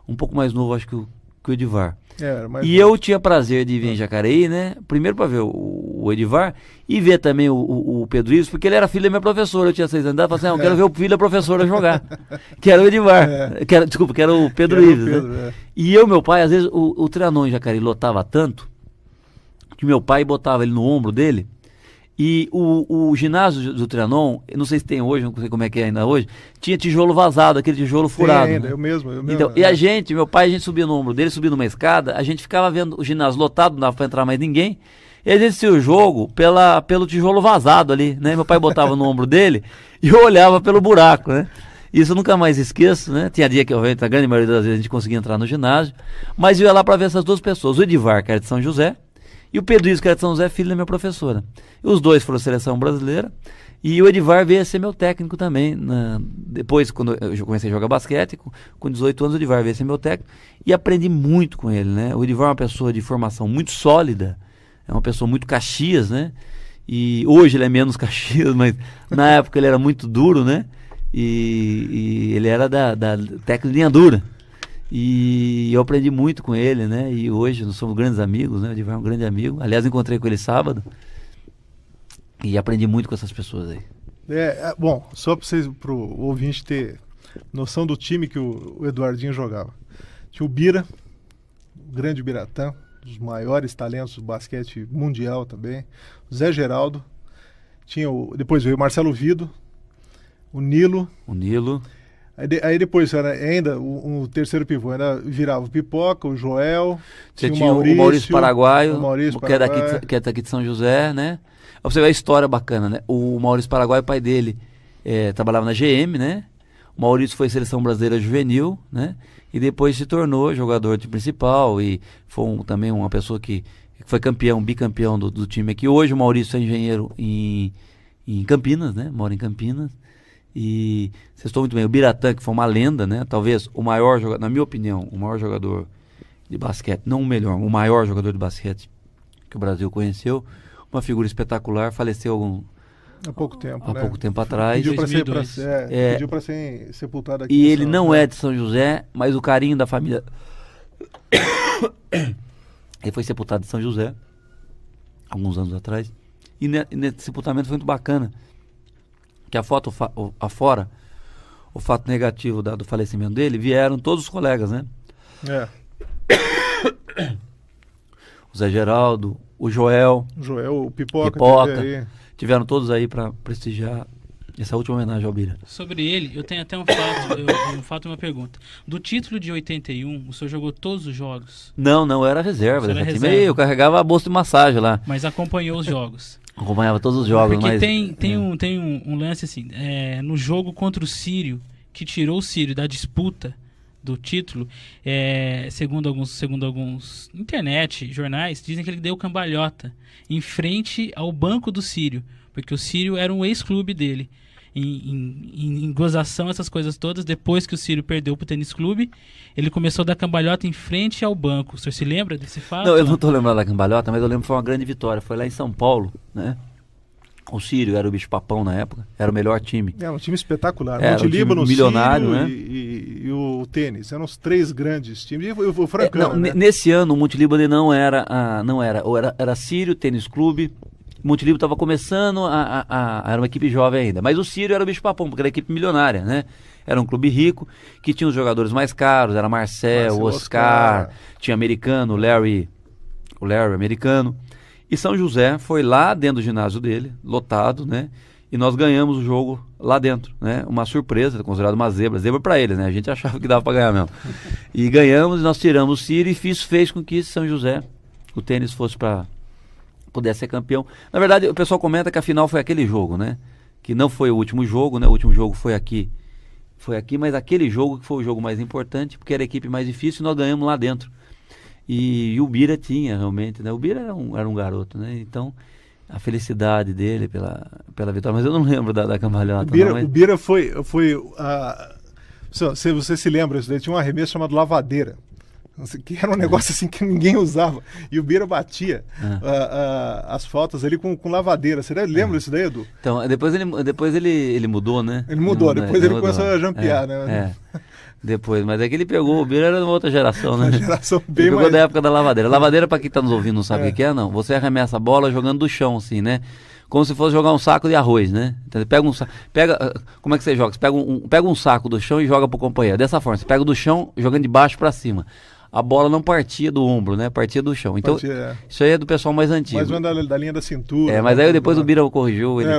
um pouco mais novo, acho que o Edivar. Eu tinha prazer de vir em Jacareí, né? Primeiro para ver o Edivar e ver também o Pedro Ives, porque ele era filho da minha professora. Eu tinha 6 anos, eu falei assim, eu quero ver o filho da professora jogar. Que era o Edivar. Que era o Pedro Ives, né? E meu pai, às vezes, o Trianon em Jacareí lotava tanto que meu pai botava ele no ombro dele. E o ginásio do Trianon, eu não sei se tem hoje, não sei como é que é ainda hoje, tinha tijolo vazado, aquele tijolo furado. Ainda, eu mesmo. Então, e meu pai, subia no ombro dele, subia numa escada, a gente ficava vendo o ginásio lotado, não dava pra entrar mais ninguém, e a gente assistia o jogo pelo tijolo vazado ali, né? Meu pai botava no ombro dele e eu olhava pelo buraco, né? Isso eu nunca mais esqueço, né? Tinha dia que a grande maioria das vezes a gente conseguia entrar no ginásio, mas eu ia lá para ver essas duas pessoas, o Edivar, que era de São José, e o Pedro Ives, que era de São José, filho da minha professora. E os dois foram seleção brasileira. E o Edivar veio a ser meu técnico também. Depois, quando eu comecei a jogar basquete, com 18 anos, o Edivar veio a ser meu técnico. E aprendi muito com ele, né? O Edivar é uma pessoa de formação muito sólida. É uma pessoa muito Caxias, né? E hoje ele é menos Caxias, mas na época ele era muito duro, né? E ele era da técnica de linha dura. E eu aprendi muito com ele, né? E hoje nós somos grandes amigos, né? O Edivar é um grande amigo. Aliás, encontrei com ele sábado. E aprendi muito com essas pessoas aí. Bom, só para o ouvinte ter noção do time que o Eduardinho jogava. Tinha o Bira, o grande Biratã, dos maiores talentos do basquete mundial também. O Zé Geraldo. Depois veio o Marcelo Vido, o Nilo. Aí depois era ainda o terceiro pivô, virava o Pipoca, o Joel, tinha o Maurício Paraguaio, que é daqui de São José, né? Pra você ver a história bacana, né? O Maurício Paraguaio, pai dele, trabalhava na GM, né? O Maurício foi seleção brasileira juvenil, né? E depois se tornou jogador de principal e foi também uma pessoa que foi bicampeão do time aqui. Hoje o Maurício é engenheiro em Campinas, né? Mora em Campinas. E vocês estão muito bem. O Biratã, que foi uma lenda, né? Talvez o maior jogador, na minha opinião, o maior jogador de basquete, não o melhor, o maior jogador de basquete que o Brasil conheceu. Uma figura espetacular, faleceu há pouco tempo, pouco tempo atrás. Pediu para ser sepultado aqui. E ele não é de São José, mas o carinho da família. Ele foi sepultado em São José, alguns anos atrás. E nesse sepultamento foi muito bacana. Que a foto afora, o fato negativo do falecimento dele, vieram todos os colegas, né? O Zé Geraldo, o Joel, o Pipoca tiveram todos aí para prestigiar essa última homenagem ao Bira. Sobre ele, eu tenho até um fato e uma pergunta. Do título de 81, o senhor jogou todos os jogos? Não, eu era reserva dessa time. Eu carregava a bolsa de massagem lá. Mas acompanhou os jogos? Acompanhava todos os jogos. Porque mas tem um lance assim, no jogo contra o Sírio, que tirou o Sírio da disputa do título, segundo alguns internet, jornais, dizem que ele deu cambalhota em frente ao banco do Sírio, porque o Sírio era um ex-clube dele. Em gozação, essas coisas todas, depois que o Sírio perdeu pro tênis clube, ele começou a dar cambalhota em frente ao banco. O senhor se lembra desse fato? Não, eu não estou lembrando da cambalhota, mas eu lembro que foi uma grande vitória. Foi lá em São Paulo, né? O Sírio era o bicho papão na época, era o melhor time. Um time espetacular. Monte Líbano, milionário, Sírio, né? E o tênis. Eram os 3 grandes times. E o Francano, né? Nesse ano, o Monte Líbano não era Sírio, tênis clube. O Monte Líbano estava começando, era uma equipe jovem ainda. Mas o Sírio era o bicho papão, porque era uma equipe milionária, né? Era um clube rico, que tinha os jogadores mais caros, era Marcel, Oscar, tinha americano, o Larry americano. E São José foi lá dentro do ginásio dele, lotado, né? e nós ganhamos o jogo lá dentro, né? Uma surpresa, considerado uma zebra para eles, né? A gente achava que dava para ganhar mesmo. E ganhamos, nós tiramos o Ciro, e isso fez com que São José, o tênis, pudesse ser campeão. Na verdade, o pessoal comenta que a final foi aquele jogo, né? Que não foi o último jogo, né? O último jogo foi aqui, mas aquele jogo que foi o jogo mais importante, porque era a equipe mais difícil, e nós ganhamos lá dentro. E o Bira tinha realmente, né? O Bira era um garoto, né? Então, a felicidade dele pela vitória, mas eu não lembro da cambalhota. O Bira foi se você se lembra, isso daí tinha um arremesso chamado lavadeira, que era um negócio assim que ninguém usava, e o Bira batia as faltas ali com lavadeira. Você lembra isso daí, Edu? Então, depois ele mudou, né? Ele mudou, depois ele começou a jampear, né? Depois, mas é que ele pegou, o Bira era de uma outra geração, né? Uma geração bem ele pegou mais... da época da lavadeira. Lavadeira, pra quem tá nos ouvindo não sabe o que é, não. Você arremessa a bola jogando do chão, assim, né? Como se fosse jogar um saco de arroz, né? Então, como é que você joga? Você pega um saco do chão e joga pro companheiro. Dessa forma, você pega do chão jogando de baixo pra cima. A bola não partia do ombro, né? Partia do chão. Então, isso aí é do pessoal mais antigo. Mais ou menos da linha da cintura. Mas aí depois o Bira corrigiu. Ele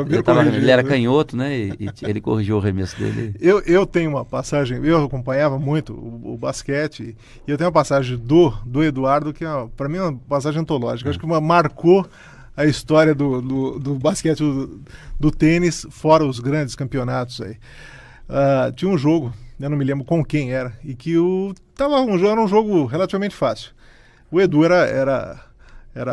era né? canhoto, né? E ele corrigiu o arremesso dele. Eu tenho uma passagem, eu acompanhava muito o basquete, e eu tenho uma passagem do Eduardo, que para mim é uma passagem antológica. Acho que marcou a história do basquete, do tênis, fora os grandes campeonatos aí. Tinha um jogo, eu não me lembro com quem era, e que era um jogo relativamente fácil. O Edu era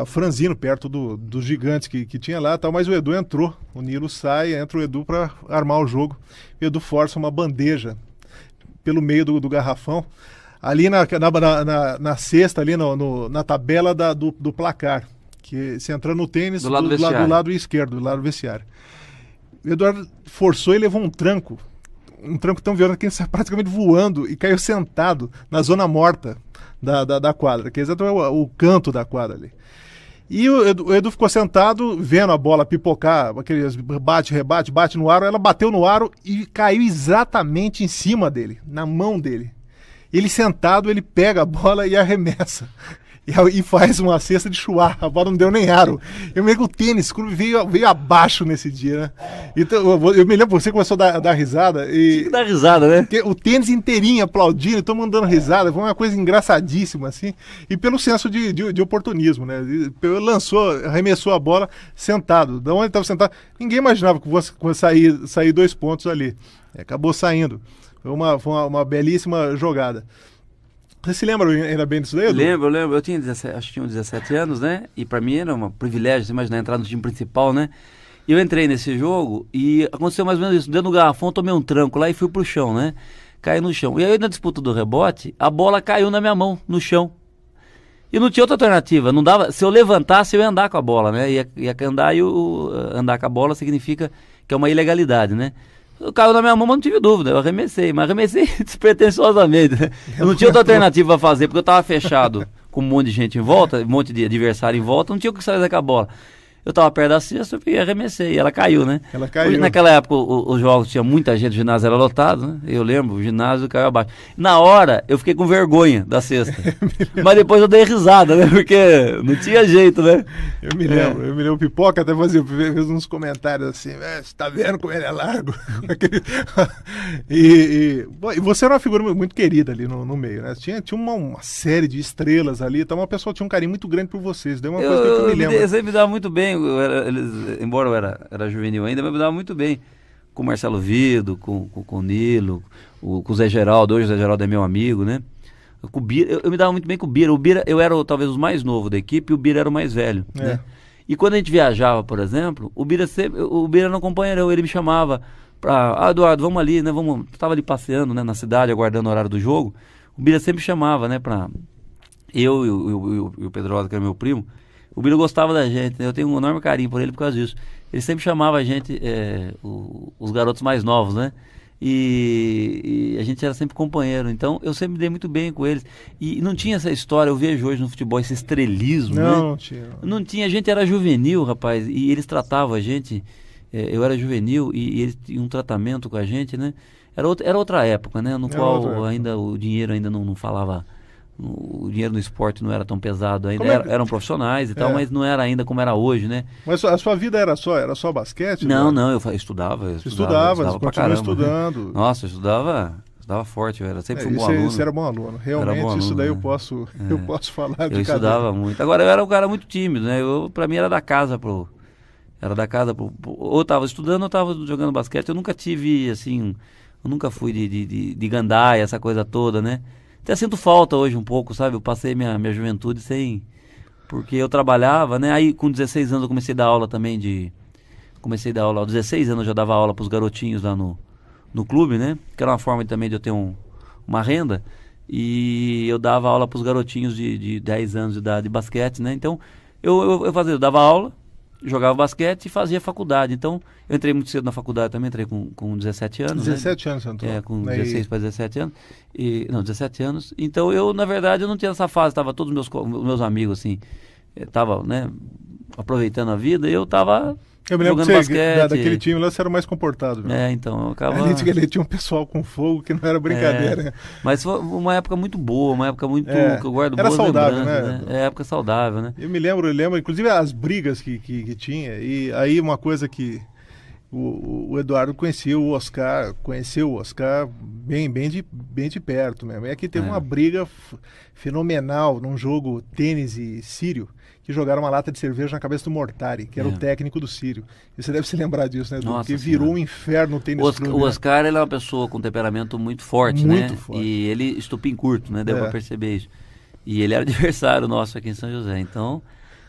franzino perto dos gigantes que tinha lá, tal, mas o Edu entrou, o Nilo sai, entra o Edu para armar o jogo. O Edu força uma bandeja pelo meio do garrafão, ali na cesta, ali na tabela do placar, que se entra no tênis do lado esquerdo, do lado do vestiário. O Eduardo forçou e levou um tranco tão violento que ele saiu praticamente voando e caiu sentado na zona morta da quadra, que é exatamente o canto da quadra ali. E o Edu ficou sentado vendo a bola pipocar, aqueles rebate, bate no aro. Ela bateu no aro e caiu exatamente em cima dele, na mão dele. Ele sentado, ele pega a bola e arremessa. E faz uma cesta de chuá. A bola não deu nem aro. Eu me lembro que o tênis veio abaixo nesse dia, né? Então, eu me lembro que você começou a dar risada. Tinha que dar risada, né? O tênis inteirinho aplaudindo, todo mundo dando risada. Foi uma coisa engraçadíssima, assim. E pelo senso de oportunismo, né? Arremessou a bola sentado. Da onde ele estava sentado, ninguém imaginava que fosse sair 2 pontos ali. Acabou saindo. Foi uma belíssima jogada. Você se lembra ainda bem disso daí, Edu? Lembro. Eu tinha 17 anos, né? E pra mim era um privilégio, você imaginar, entrar no time principal, né? E eu entrei nesse jogo e aconteceu mais ou menos isso. Dentro do garrafão, tomei um tranco lá e fui pro chão, né? Caí no chão. E aí, na disputa do rebote, a bola caiu na minha mão, no chão. E não tinha outra alternativa. Não dava. Se eu levantasse, eu ia andar com a bola, né? Ia andar, e andar com a bola significa que é uma ilegalidade, né? Caiu na minha mão, mas não tive dúvida, eu arremessei despretensiosamente, né? Eu não tinha outra alternativa para fazer, porque eu estava fechado com um monte de gente em volta, um monte de adversário em volta, não tinha o que fazer com a bola. Eu estava perto da cesta e arremessei, e ela caiu, né? Hoje, naquela época, os jogos tinha muita gente, o ginásio era lotado, né? Eu lembro, o ginásio caiu abaixo. Na hora, eu fiquei com vergonha da cesta. Mas depois eu dei risada, né? Porque não tinha jeito, né? Eu me lembro, o Pipoca até fez uns comentários assim, você tá vendo como ele é largo? e você era uma figura muito querida ali no meio, né? Tinha uma série de estrelas ali, então uma pessoa tinha um carinho muito grande por vocês. Deu uma coisa que eu me lembro. Você me dava muito bem. Embora eu era juvenil ainda, mas me dava muito bem com o Marcelo Vido, com o Nilo, com o Zé Geraldo. Hoje o Zé Geraldo é meu amigo, né? Com o Bira, eu me dava muito bem com o Bira. O Bira, eu era talvez o mais novo da equipe e o Bira era o mais velho, né? E quando a gente viajava, por exemplo, o Bira era um companheirão, ele me chamava pra, Eduardo, vamos ali, né? Tava ali passeando, né, na cidade, aguardando o horário do jogo. O Bira sempre chamava, né, pra eu e o Pedrosa, que era meu primo. O Bira gostava da gente, né? Eu tenho um enorme carinho por ele por causa disso. Ele sempre chamava a gente, os garotos mais novos, né? E a gente era sempre companheiro. Então eu sempre me dei muito bem com eles. E não tinha essa história, eu vejo hoje no futebol esse estrelismo, né? Não tinha. Não tinha, a gente era juvenil, rapaz, e eles tratavam a gente, eu era juvenil e eles tinham um tratamento com a gente, né? Era outra época, né? No qual ainda o dinheiro ainda não falava o dinheiro no esporte não era tão pesado ainda. Eram profissionais e tal, mas não era ainda como era hoje, né? Mas a sua vida era só basquete? Não, eu estudava. Você estudava pra caramba, estudando. Né? Nossa, eu estudava forte, eu sempre fui um bom aluno. Você era bom aluno. Realmente, bom aluno, isso daí eu posso falar de Eu estudava muito. Agora, eu era um cara muito tímido, né? Pra mim era da casa pro... Ou eu tava estudando ou eu tava jogando basquete. Eu nunca tive, assim... Eu nunca fui de gandaia, essa coisa toda, né? Até sinto falta hoje um pouco, sabe? Eu passei minha juventude sem... Porque eu trabalhava, né? Aí com 16 anos eu comecei a dar aula também Comecei a dar aula... Aos 16 anos eu já dava aula pros garotinhos lá no clube, né? Que era uma forma também de eu ter uma renda. E eu dava aula pros garotinhos de 10 anos de idade de basquete, né? Então eu dava aula, jogava basquete e fazia faculdade. Então eu entrei muito cedo na faculdade também, entrei com 17 anos. 17 anos, Antônio. Com 16 para 17 anos. 17 anos. Então eu, na verdade, eu não tinha essa fase. Tava todos os meus amigos, assim, tava, né, aproveitando a vida, e eu tava... Eu me lembro jogando que daquele time lá você era mais comportado. Viu? Então eu acabava... Ali tinha um pessoal com fogo que não era brincadeira. Mas foi uma época muito boa, uma época muito... que eu guardo era boas saudável, lembranças, né? Época saudável, né? Eu lembro, inclusive as brigas que tinha. E aí uma coisa que o Eduardo conheceu o Oscar bem de perto mesmo. É que teve uma briga fenomenal num jogo tênis e Sírio, que jogaram uma lata de cerveja na cabeça do Mortari, que era o técnico do Sírio. E você deve se lembrar disso, né, Edu? Porque virou um inferno o tênis. O Oscar, ele é uma pessoa com temperamento muito forte, né? Forte. E ele estupim curto, né? Deu pra perceber isso. E ele era adversário nosso aqui em São José. Então,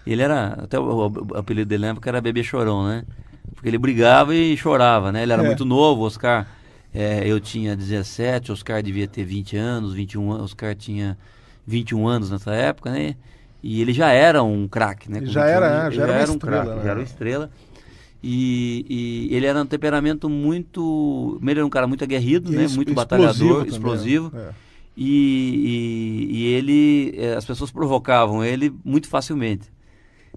ele era... Até o apelido dele na época era Bebê Chorão, né? Porque ele brigava e chorava, né? Ele era muito novo, o Oscar. Eu tinha 17, o Oscar devia ter 20 anos, 21 anos. O Oscar tinha 21 anos nessa época, né? E ele já era um craque, né? Já era um craque, já era uma estrela. E ele era um temperamento muito... Ele era um cara muito aguerrido, né? Muito batalhador, explosivo. E ele... as pessoas provocavam ele muito facilmente.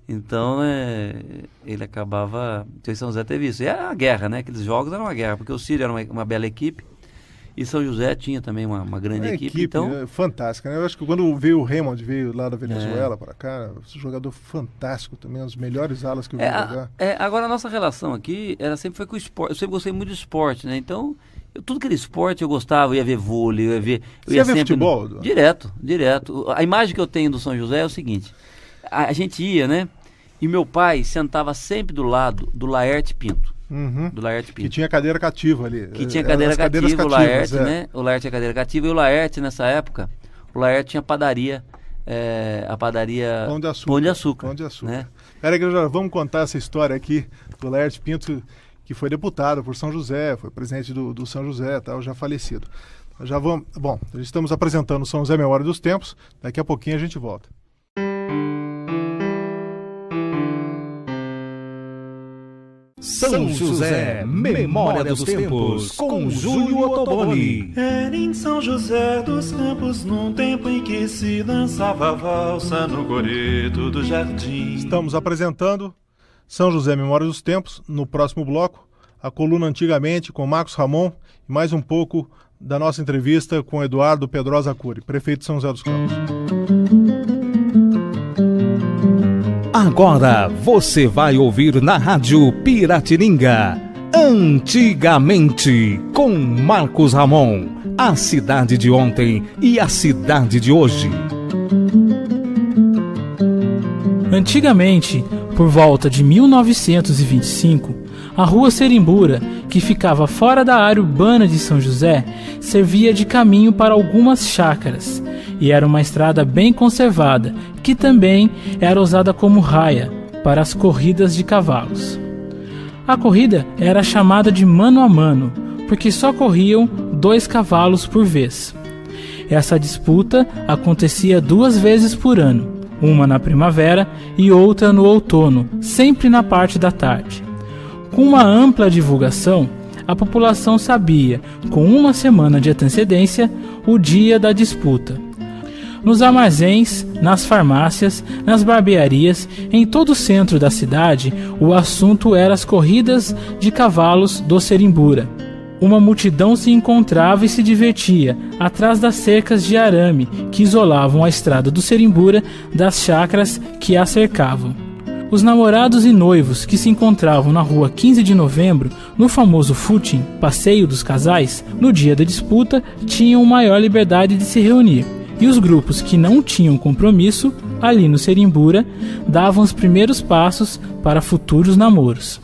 Então, ele acabava... Então, em São José teve isso. E era uma guerra, né? Aqueles jogos eram uma guerra, porque o Sírio era uma bela equipe. E São José tinha também uma grande equipe. Então... fantástica, né? Eu acho que quando veio o Raymond, veio lá da Venezuela para cá, jogador fantástico também, as melhores alas que eu vi jogar. Agora a nossa relação aqui, ela sempre foi com o esporte. Eu sempre gostei muito de esporte, né? Então, tudo que era esporte eu gostava, eu ia ver vôlei, eu ia ver... Você ia ver futebol? Direto. A imagem que eu tenho do São José é o seguinte, a gente ia, né? E meu pai sentava sempre do lado do Laerte Pinto. Do Laerte Pinto. Que tinha cadeira cativa ali. Que tinha cadeira cativa, o Laerte, né? O Laerte é cadeira cativa. E o Laerte, nessa época, tinha padaria, a padaria Pão de Açúcar. Né? Peraí que vamos contar essa história aqui do Laerte Pinto, que foi deputado por São José, foi presidente do São José, tal, já falecido. Já vamos... Bom, estamos apresentando São José Memória dos Tempos, daqui a pouquinho a gente volta. São José, Memória dos Tempos, com Júlio Ottoboni. Era em São José dos Campos, num tempo em que se dançava valsa no coreto do jardim. Estamos apresentando São José, Memória dos Tempos. No próximo bloco, a coluna Antigamente, com Marcos Ramon, e mais um pouco da nossa entrevista com Eduardo Pedrosa Cury, prefeito de São José dos Campos. Agora você vai ouvir na Rádio Piratininga, Antigamente, com Marcos Ramon, a cidade de ontem e a cidade de hoje. Antigamente, por volta de 1925, a Rua Serimbura, que ficava fora da área urbana de São José, servia de caminho para algumas chácaras, e era uma estrada bem conservada, que também era usada como raia para as corridas de cavalos. A corrida era chamada de mano a mano, porque só corriam 2 cavalos por vez. Essa disputa acontecia 2 vezes por ano, uma na primavera e outra no outono, sempre na parte da tarde. Com uma ampla divulgação, a população sabia, com uma semana de antecedência, o dia da disputa. Nos armazéns, nas farmácias, nas barbearias, em todo o centro da cidade, o assunto era as corridas de cavalos do Serimbura. uma multidão se encontrava e se divertia atrás das cercas de arame que isolavam a estrada do Serimbura das chácaras que a cercavam. Os namorados e noivos que se encontravam na rua 15 de novembro, no famoso footing, passeio dos casais, no dia da disputa, tinham maior liberdade de se reunir. E os grupos que não tinham compromisso, ali no Serimbura, davam os primeiros passos para futuros namoros.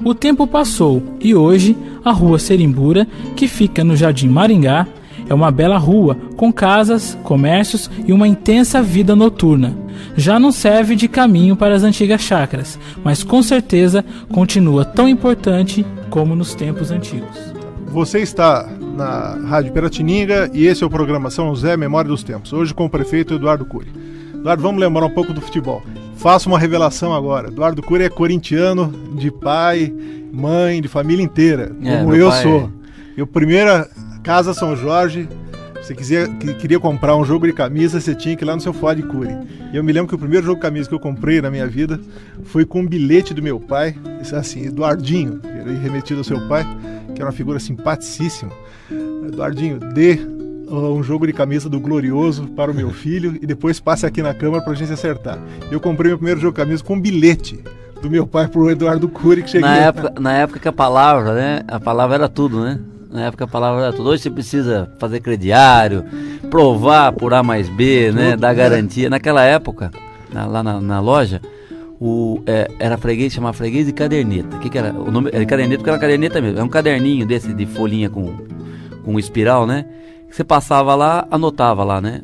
O tempo passou e hoje a Rua Serimbura, que fica no Jardim Maringá, é uma bela rua com casas, comércios e uma intensa vida noturna. Já não serve de caminho para as antigas chácaras, mas com certeza continua tão importante como nos tempos antigos. Você está na Rádio Piratininga e esse é o programa São José, Memória dos Tempos. Hoje com o prefeito Eduardo Cury. Eduardo, vamos lembrar um pouco do futebol. Faço uma revelação agora. Eduardo Cury é corintiano de pai, mãe, de família inteira, como eu sou. Eu, primeira Casa São Jorge, você queria comprar um jogo de camisa, você tinha que ir lá no seu Fuad Cury. E eu me lembro que o primeiro jogo de camisa que eu comprei na minha vida foi com um bilhete do meu pai, assim, Eduardinho, remetido ao seu pai, que era uma figura simpaticíssima. Eduardinho, dê um jogo de camisa do Glorioso para o meu filho e depois passe aqui na Câmara pra gente acertar. Eu comprei meu primeiro jogo de camisa com um bilhete do meu pai pro Eduardo Cury, que cheguei... Na época que a palavra, né? A palavra era tudo, né? Na época a palavra era tudo. Hoje você precisa fazer crediário, provar por A mais B, tudo, né? Dar garantia. Naquela época, lá na loja, era freguês, chamava freguês de caderneta. O que era? O nome era caderneta porque era caderneta mesmo. É um caderninho desse de folhinha com espiral, né? Você passava lá, anotava lá, né?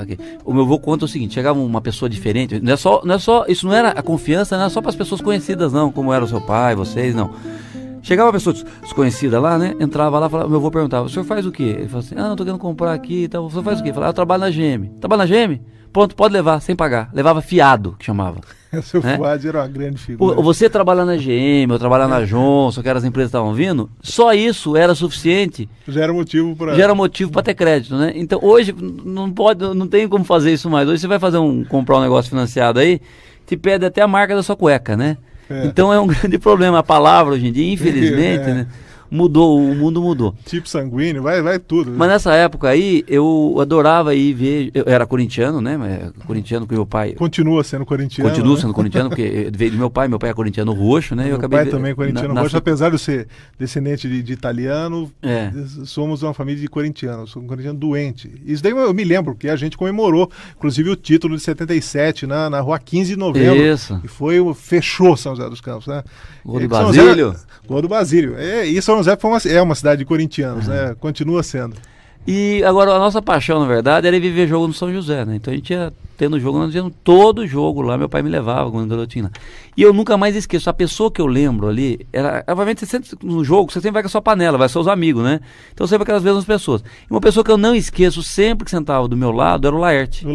Okay. O meu avô conta o seguinte: chegava uma pessoa diferente, não é só, isso não era a confiança, não era só para as pessoas conhecidas, não, como era o seu pai, vocês, não. Chegava uma pessoa desconhecida lá, né? Entrava lá, falava, meu avô perguntava: o senhor faz o quê? Ele falou assim: não tô querendo comprar aqui e tal. O senhor faz o quê? Ele falava: eu trabalho na GM. Trabalha na GM? Pronto, pode levar, sem pagar. Levava fiado, que chamava. O seu Fuad era uma grande figura. Você trabalha na GM, eu trabalho na Johnson, que as empresas estavam vindo, só isso era suficiente. Já era motivo para ter crédito, né? Então hoje não tem como fazer isso mais. Hoje você vai comprar um negócio financiado aí, te pede até a marca da sua cueca, né? Então é um grande problema. A palavra hoje em dia, infelizmente, né? Mudou, o mundo mudou. Tipo sanguíneo, vai tudo. Mas nessa época aí, eu adorava ir ver. Eu era corintiano, né? Corintiano com meu pai. Continua sendo corintiano. Continua sendo corintiano, porque veio do meu pai é corintiano roxo, né? Meu pai também é corintiano roxo, apesar de eu ser descendente de italiano, somos uma família de corintianos. Sou um corintiano doente. Isso daí eu me lembro, porque a gente comemorou, inclusive, o título de 77 na rua 15 de novembro. Isso. E fechou São José dos Campos, né? Gol do Basílio. Gol do Basílio. E São José é uma cidade de corintianos, né? Continua sendo. E agora a nossa paixão, na verdade, era viver jogo no São José, né? Então a gente ia tendo jogo, nós íamos todo jogo lá, meu pai me levava quando garotinho lá. E eu nunca mais esqueço, a pessoa que eu lembro ali, obviamente você sempre, no jogo, você sempre vai com a sua panela, vai com seus amigos, né? Então sempre aquelas mesmas pessoas. E uma pessoa que eu não esqueço sempre que sentava do meu lado era o Laerte. O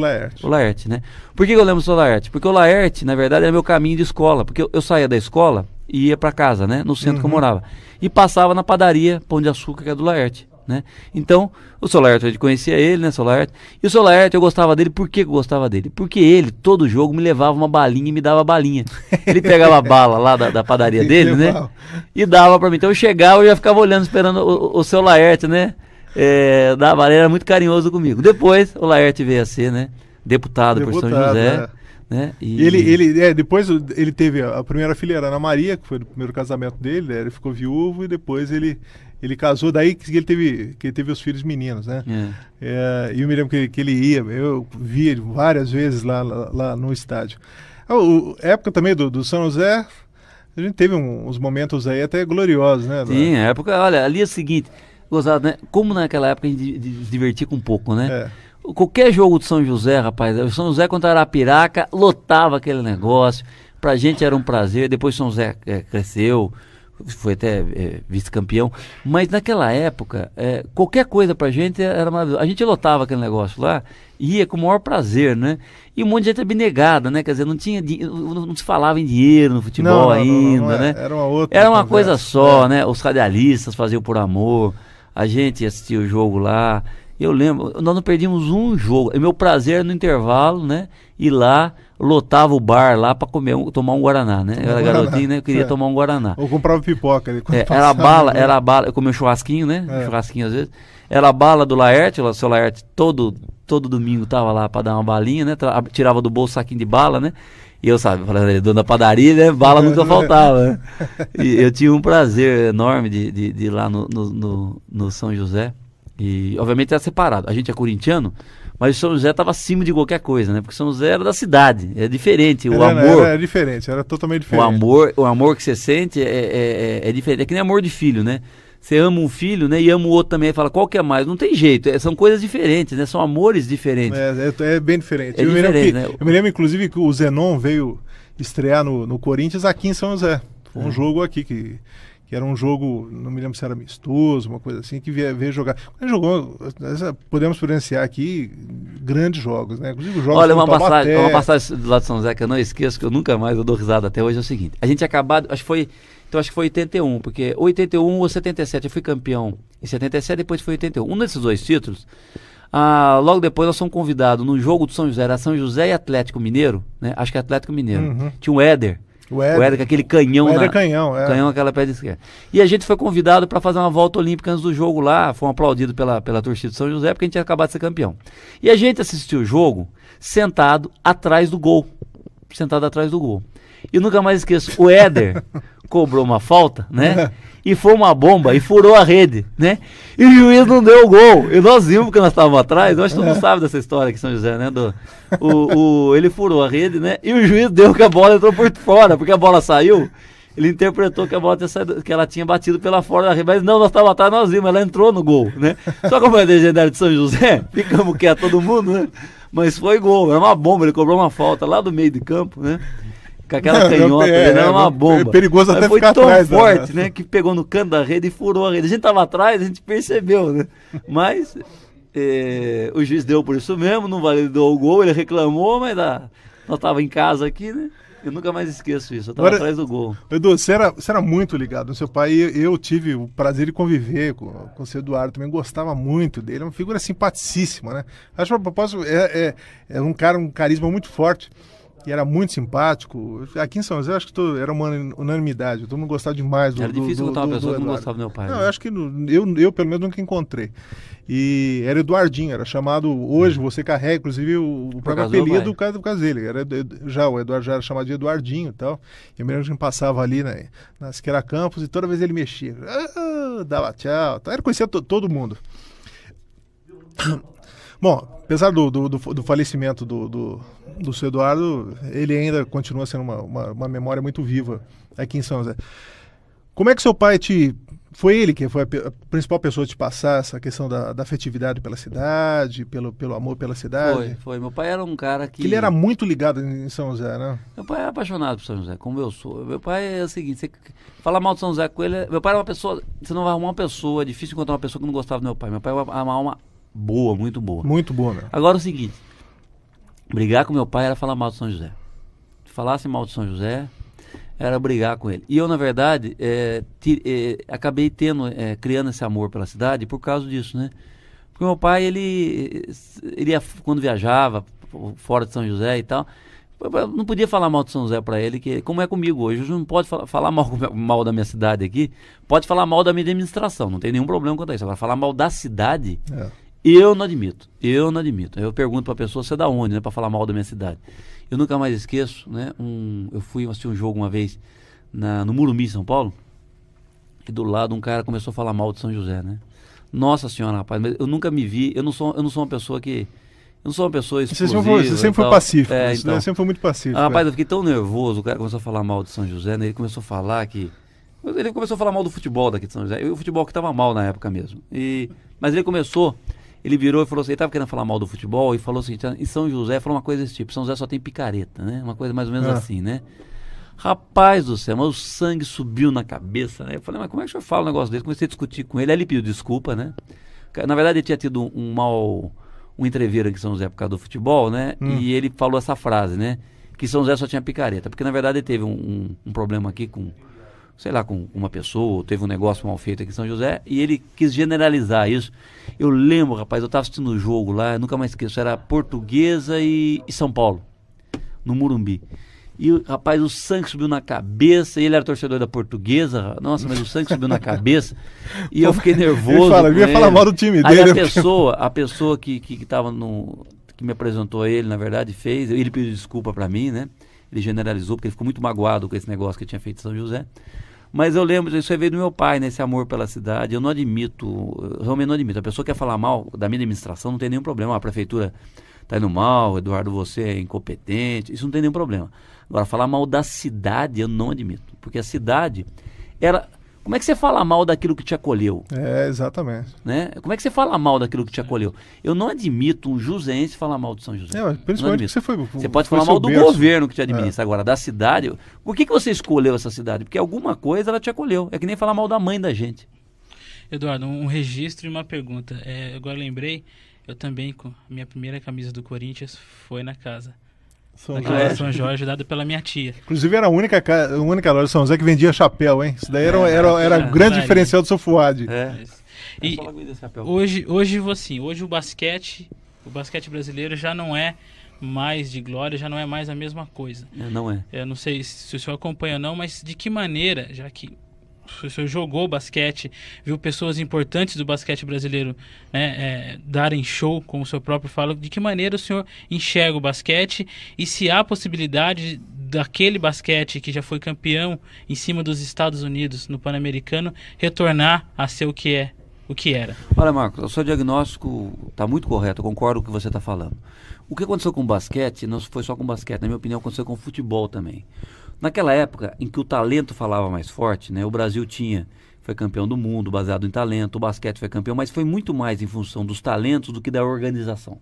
Laerte, né? Por que eu lembro do seu Laerte? Porque o Laerte, na verdade, era meu caminho de escola, porque eu saía da escola e ia pra casa, né? No centro que eu morava. E passava na padaria Pão de Açúcar, que é do Laerte, né? Então, o seu Laerte, eu conhecia ele, né, seu Laerte? E o seu Laerte, eu gostava dele, por que eu gostava dele? Porque ele, todo jogo, me levava uma balinha e me dava balinha. Ele pegava a bala lá da padaria dele, né? E dava pra mim. Então eu chegava e já ficava olhando, esperando o seu Laerte, né? Dava, ele era muito carinhoso comigo. Depois, o Laerte veio a ser, né? Deputado por São José. Né? Depois ele teve a primeira filha, era Ana Maria, que foi o primeiro casamento dele, ele ficou viúvo e depois ele casou, daí que ele teve os filhos meninos, né? E eu me lembro que ele ia, eu via ele várias vezes lá no estádio. A época também do São José, a gente teve uns momentos aí até gloriosos, né? Sim, a época, olha, ali é o seguinte, gozado, né? Como naquela época a gente se divertia com um pouco, né? Qualquer jogo do São José, rapaz, o São José contra Arapiraca lotava aquele negócio, pra gente era um prazer. Depois o São José cresceu, foi até vice-campeão, mas naquela época qualquer coisa pra gente era maravilhoso. A gente lotava aquele negócio lá, ia com o maior prazer, né? E um monte de gente abnegada, né? Quer dizer, não se falava em dinheiro no futebol ainda, né? Era uma coisa só, né? Os radialistas faziam por amor, a gente assistia o jogo lá. Eu lembro, nós não perdíamos um jogo. E meu prazer no intervalo, né? Ir lá, lotava o bar lá pra tomar um Guaraná, né? Eu era garotinho, né? Eu queria tomar um Guaraná. Ou comprava pipoca ali. Era a bala, eu comia um churrasquinho, né? Churrasquinho às vezes. Era a bala do Laerte, o seu Laerte todo domingo tava lá pra dar uma balinha, né? Tirava do bolso saquinho de bala, né? E eu, falando, dono da padaria, né? Bala nunca faltava, né? E eu tinha um prazer enorme de ir lá no São José. E, obviamente, era separado. A gente é corintiano, mas o São José estava acima de qualquer coisa, né? Porque São José era da cidade, é diferente. O amor... Era diferente, era totalmente diferente. O amor que você sente é diferente. É que nem amor de filho, né? Você ama um filho, né? E ama o outro também. Fala, qual que é mais? Não tem jeito. São coisas diferentes, né? São amores diferentes. É bem diferente. Eu me lembro, inclusive, que o Zenon veio estrear no Corinthians aqui em São José. Foi um jogo aqui que era um jogo, não me lembro se era amistoso, uma coisa assim, que veio jogar. Ele jogou, podemos experienciar aqui grandes jogos, né? Inclusive jogos. Olha, uma passagem do lado de São José que eu não esqueço, que eu nunca mais, eu dou risada até hoje, é o seguinte. A gente acabado, acho que foi 81, porque 81 ou 77, eu fui campeão em 77, depois foi 81. Um desses dois títulos, logo depois nós fomos convidados no jogo do São José, era São José e Atlético Mineiro, né? Acho que é Atlético Mineiro. Uhum. Tinha o Éder. O Éder com aquele canhão. Canhão, aquela pé de esquerda. E a gente foi convidado para fazer uma volta olímpica antes do jogo lá. Fomos aplaudidos pela torcida de São José, porque a gente tinha acabado de ser campeão. E a gente assistiu o jogo sentado atrás do gol. E nunca mais esqueço, o Éder cobrou uma falta, né? E foi uma bomba e furou a rede, né? E o juiz não deu o gol. E nós vimos que nós estávamos atrás. Eu acho que todo mundo sabe dessa história aqui em São José, né? Ele furou a rede, né? E o juiz deu que a bola entrou por fora, porque a bola saiu. Ele interpretou que a bola que ela tinha batido pela fora da rede. Mas não, nós estávamos atrás, nós vimos, ela entrou no gol, né? Só como é legendário de São José, ficamos quietos todo mundo, né? Mas foi gol, era uma bomba, ele cobrou uma falta lá do meio de campo, né? Com aquela canhota, era uma bomba. É perigoso até foi ficar tão atrás. Forte, né? Que pegou no canto da rede e furou a rede. A gente tava atrás, a gente percebeu, né? Mas o juiz deu por isso mesmo, não validou o gol, ele reclamou, mas nós tava em casa aqui, né? Eu nunca mais esqueço isso, eu tava atrás do gol. Edu, você era muito ligado no seu pai, e eu tive o prazer de conviver com o seu Eduardo, também gostava muito dele, é uma figura simpaticíssima, né? Acho que a propósito, é um carisma muito forte. E era muito simpático. Aqui em São José, acho que era uma unanimidade. Todo mundo gostava demais do Eduardo. Era difícil encontrar uma pessoa que não gostava do meu pai. Não, né? Eu acho que eu, pelo menos, nunca encontrei. E era Eduardinho, era chamado... Hoje, você carrega, inclusive, o próprio apelido do caso dele. O Eduardo já era chamado de Eduardinho e tal. E eu me lembro que a gente passava ali na Siqueira Campos e toda vez ele mexia. Dava tchau. Ele conhecia todo mundo. Bom, apesar do falecimento do seu Eduardo, ele ainda continua sendo uma memória muito viva aqui em São José. Como é que seu pai foi ele que foi a principal pessoa a te passar essa questão da afetividade pela cidade, pelo amor pela cidade? Foi. Meu pai era um cara que... Ele era muito ligado em São José, né? Meu pai era apaixonado por São José, como eu sou. Meu pai é o seguinte, você falar mal de São José com ele... Meu pai era uma pessoa... Você não vai arrumar uma pessoa, é difícil encontrar uma pessoa que não gostava do meu pai. Meu pai era uma alma boa, muito boa. Muito boa, né? Agora é o seguinte, brigar com meu pai era falar mal de São José. Se falasse mal de São José, era brigar com ele. E eu, na verdade, acabei criando esse amor pela cidade por causa disso, né? Porque meu pai, ele ia, quando viajava fora de São José e tal, não podia falar mal de São José para ele, que como é comigo hoje, não pode falar mal da minha cidade aqui, pode falar mal da minha administração, não tem nenhum problema quanto a isso. Agora, falar mal da cidade... Eu não admito. Eu pergunto pra pessoa, você é da onde, né? Pra falar mal da minha cidade. Eu nunca mais esqueço, né? Eu fui assistir um jogo uma vez no Morumbi, São Paulo, e do lado um cara começou a falar mal de São José, né? Nossa senhora, rapaz, mas eu nunca me vi, eu não sou uma pessoa que... Eu não sou uma pessoa explosiva. Você sempre foi pacífico. Então, você sempre foi muito pacífico. Rapaz, eu fiquei tão nervoso, o cara começou a falar mal de São José, né? Ele começou a falar que... Ele começou a falar mal do futebol daqui de São José. O futebol que estava mal na época mesmo. Mas ele virou e falou assim, ele estava querendo falar mal do futebol e falou assim, em São José, falou uma coisa desse tipo, São José só tem picareta, né? Uma coisa mais ou menos assim, né? Rapaz do céu, mas o sangue subiu na cabeça, né? Eu falei, mas como é que o senhor fala um negócio desse? Comecei a discutir com ele, aí ele pediu desculpa, né? Na verdade, ele tinha tido um entreveiro aqui em São José por causa do futebol, né? E ele falou essa frase, né? Que São José só tinha picareta, porque na verdade ele teve um problema aqui com uma pessoa, teve um negócio mal feito aqui em São José, e ele quis generalizar isso. Eu lembro, rapaz, eu estava assistindo o jogo lá, eu nunca mais esqueço, era Portuguesa e São Paulo. no Morumbi. E, rapaz, o sangue subiu na cabeça, e ele era torcedor da Portuguesa, nossa, mas o sangue subiu na cabeça, e eu fiquei nervoso. Ele ia falar mal do time Aí dele. a pessoa que tava que me apresentou a ele, na verdade, ele pediu desculpa pra mim, né? Ele generalizou, porque ele ficou muito magoado com esse negócio que eu tinha feito em São José. Mas eu lembro, isso aí veio do meu pai, né? Esse amor pela cidade. Eu realmente não admito. A pessoa quer falar mal da minha administração, não tem nenhum problema. A prefeitura tá indo mal, Eduardo, você é incompetente, isso não tem nenhum problema. Agora, falar mal da cidade, eu não admito. Porque a cidade era... Como é que você fala mal daquilo que te acolheu? Exatamente. Né? Como é que você fala mal daquilo que te acolheu? Eu não admito um joseense falar mal de São José. Principalmente que você pode falar mal do governo que te administra. Agora, da cidade... Por que você escolheu essa cidade? Porque alguma coisa ela te acolheu. É que nem falar mal da mãe da gente. Eduardo, um registro e uma pergunta. Agora lembrei, eu também, com a minha primeira camisa do Corinthians, foi na casa. São Jorge, dado pela minha tia. Inclusive era a única loja de São José que vendia chapéu, hein? Isso daí era o grande diferencial do seu Fuad. E hoje o basquete brasileiro já não é mais de glória, já não é mais a mesma coisa. Não é. Eu não sei se o senhor acompanha ou não, mas de que maneira, já que o senhor jogou basquete, viu pessoas importantes do basquete brasileiro, né, darem show, como o senhor próprio fala, de que maneira o senhor enxerga o basquete e se há possibilidade daquele basquete que já foi campeão em cima dos Estados Unidos no Pan-Americano retornar a ser o que era? Olha, Marcos, o seu diagnóstico está muito correto, eu concordo com o que você está falando. O que aconteceu com o basquete não foi só com o basquete, na minha opinião aconteceu com o futebol também. Naquela época em que o talento falava mais forte, né, o Brasil foi campeão do mundo baseado em talento, o basquete foi campeão, mas foi muito mais em função dos talentos do que da organização.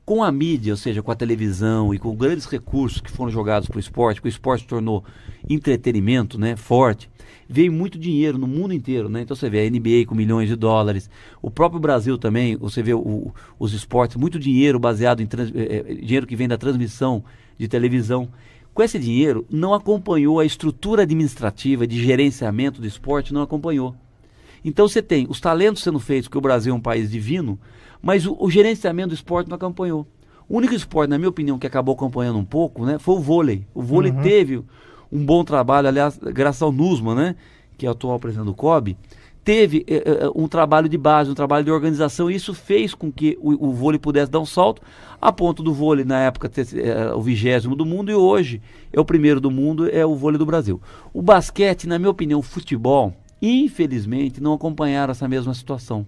Com a mídia, ou seja, com a televisão e com grandes recursos que foram jogados para o esporte, que o esporte se tornou entretenimento, né, forte, veio muito dinheiro no mundo inteiro, né? Então você vê a NBA com milhões de dólares, o próprio Brasil também, você vê os esportes, muito dinheiro baseado em dinheiro que vem da transmissão de televisão. Com esse dinheiro, não acompanhou a estrutura administrativa de gerenciamento do esporte, não acompanhou. Então você tem os talentos sendo feitos, porque o Brasil é um país divino, mas o gerenciamento do esporte não acompanhou. O único esporte, na minha opinião, que acabou acompanhando um pouco, né, foi o vôlei. O vôlei teve um bom trabalho, aliás, graças ao Nussmann, né, que é o atual presidente do COB, teve um trabalho de base, um trabalho de organização, e isso fez com que o vôlei pudesse dar um salto, a ponto do vôlei, na época, ter o 20º do mundo, e hoje é o primeiro do mundo, é o vôlei do Brasil. O basquete, na minha opinião, o futebol, infelizmente, não acompanharam essa mesma situação.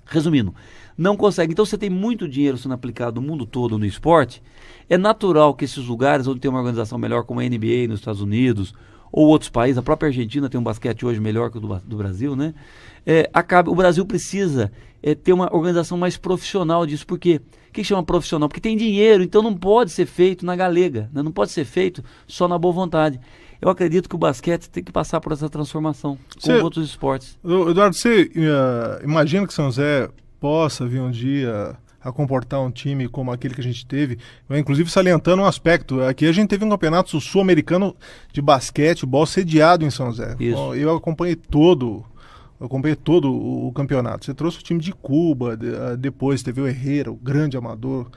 Resumindo, não consegue. Então você tem muito dinheiro sendo aplicado no mundo todo no esporte, é natural que esses lugares onde tem uma organização melhor, como a NBA nos Estados Unidos, ou outros países, a própria Argentina tem um basquete hoje melhor que o do Brasil, né? O Brasil precisa ter uma organização mais profissional disso. Por quê? O que chama profissional? Porque tem dinheiro, então não pode ser feito na galega, né? Não pode ser feito só na boa vontade. Eu acredito que o basquete tem que passar por essa transformação, como outros esportes. Eduardo, você imagina que São José possa vir um dia a comportar um time como aquele que a gente teve, inclusive salientando um aspecto, aqui a gente teve um campeonato sul-americano de basquetebol sediado em São José. Isso. Eu acompanhei todo o campeonato. Você trouxe o time de Cuba, depois teve o Herrera, o grande amador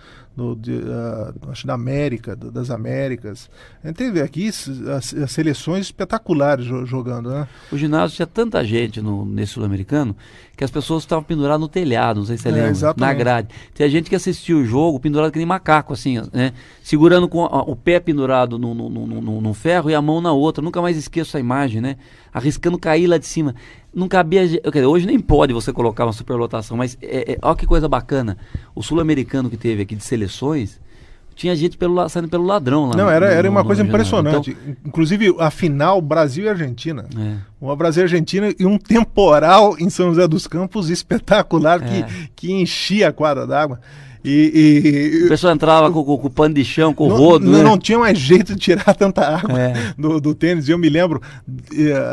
acho da América, das Américas. A gente teve aqui as seleções espetaculares jogando, né? O ginásio tinha tanta gente nesse sul-americano que as pessoas estavam penduradas no telhado, não sei se você lembra, na grade. Tinha gente que assistia o jogo pendurado que nem macaco, assim, né? Segurando com o pé pendurado num ferro e a mão na outra. Nunca mais esqueço essa imagem, né? Arriscando cair lá de cima. Não cabia, hoje nem pode você colocar uma superlotação, mas olha que coisa bacana. O sul-americano que teve aqui de seleções, tinha gente saindo pelo ladrão lá. Não, era uma coisa impressionante. Então, inclusive, a final, Brasil e Argentina. Uma Brasil e Argentina e um temporal em São José dos Campos espetacular que enchia a quadra d'água. O pessoal entrava com o pano de chão, com o rodo. Não tinha mais jeito de tirar tanta água do tênis. Eu me lembro,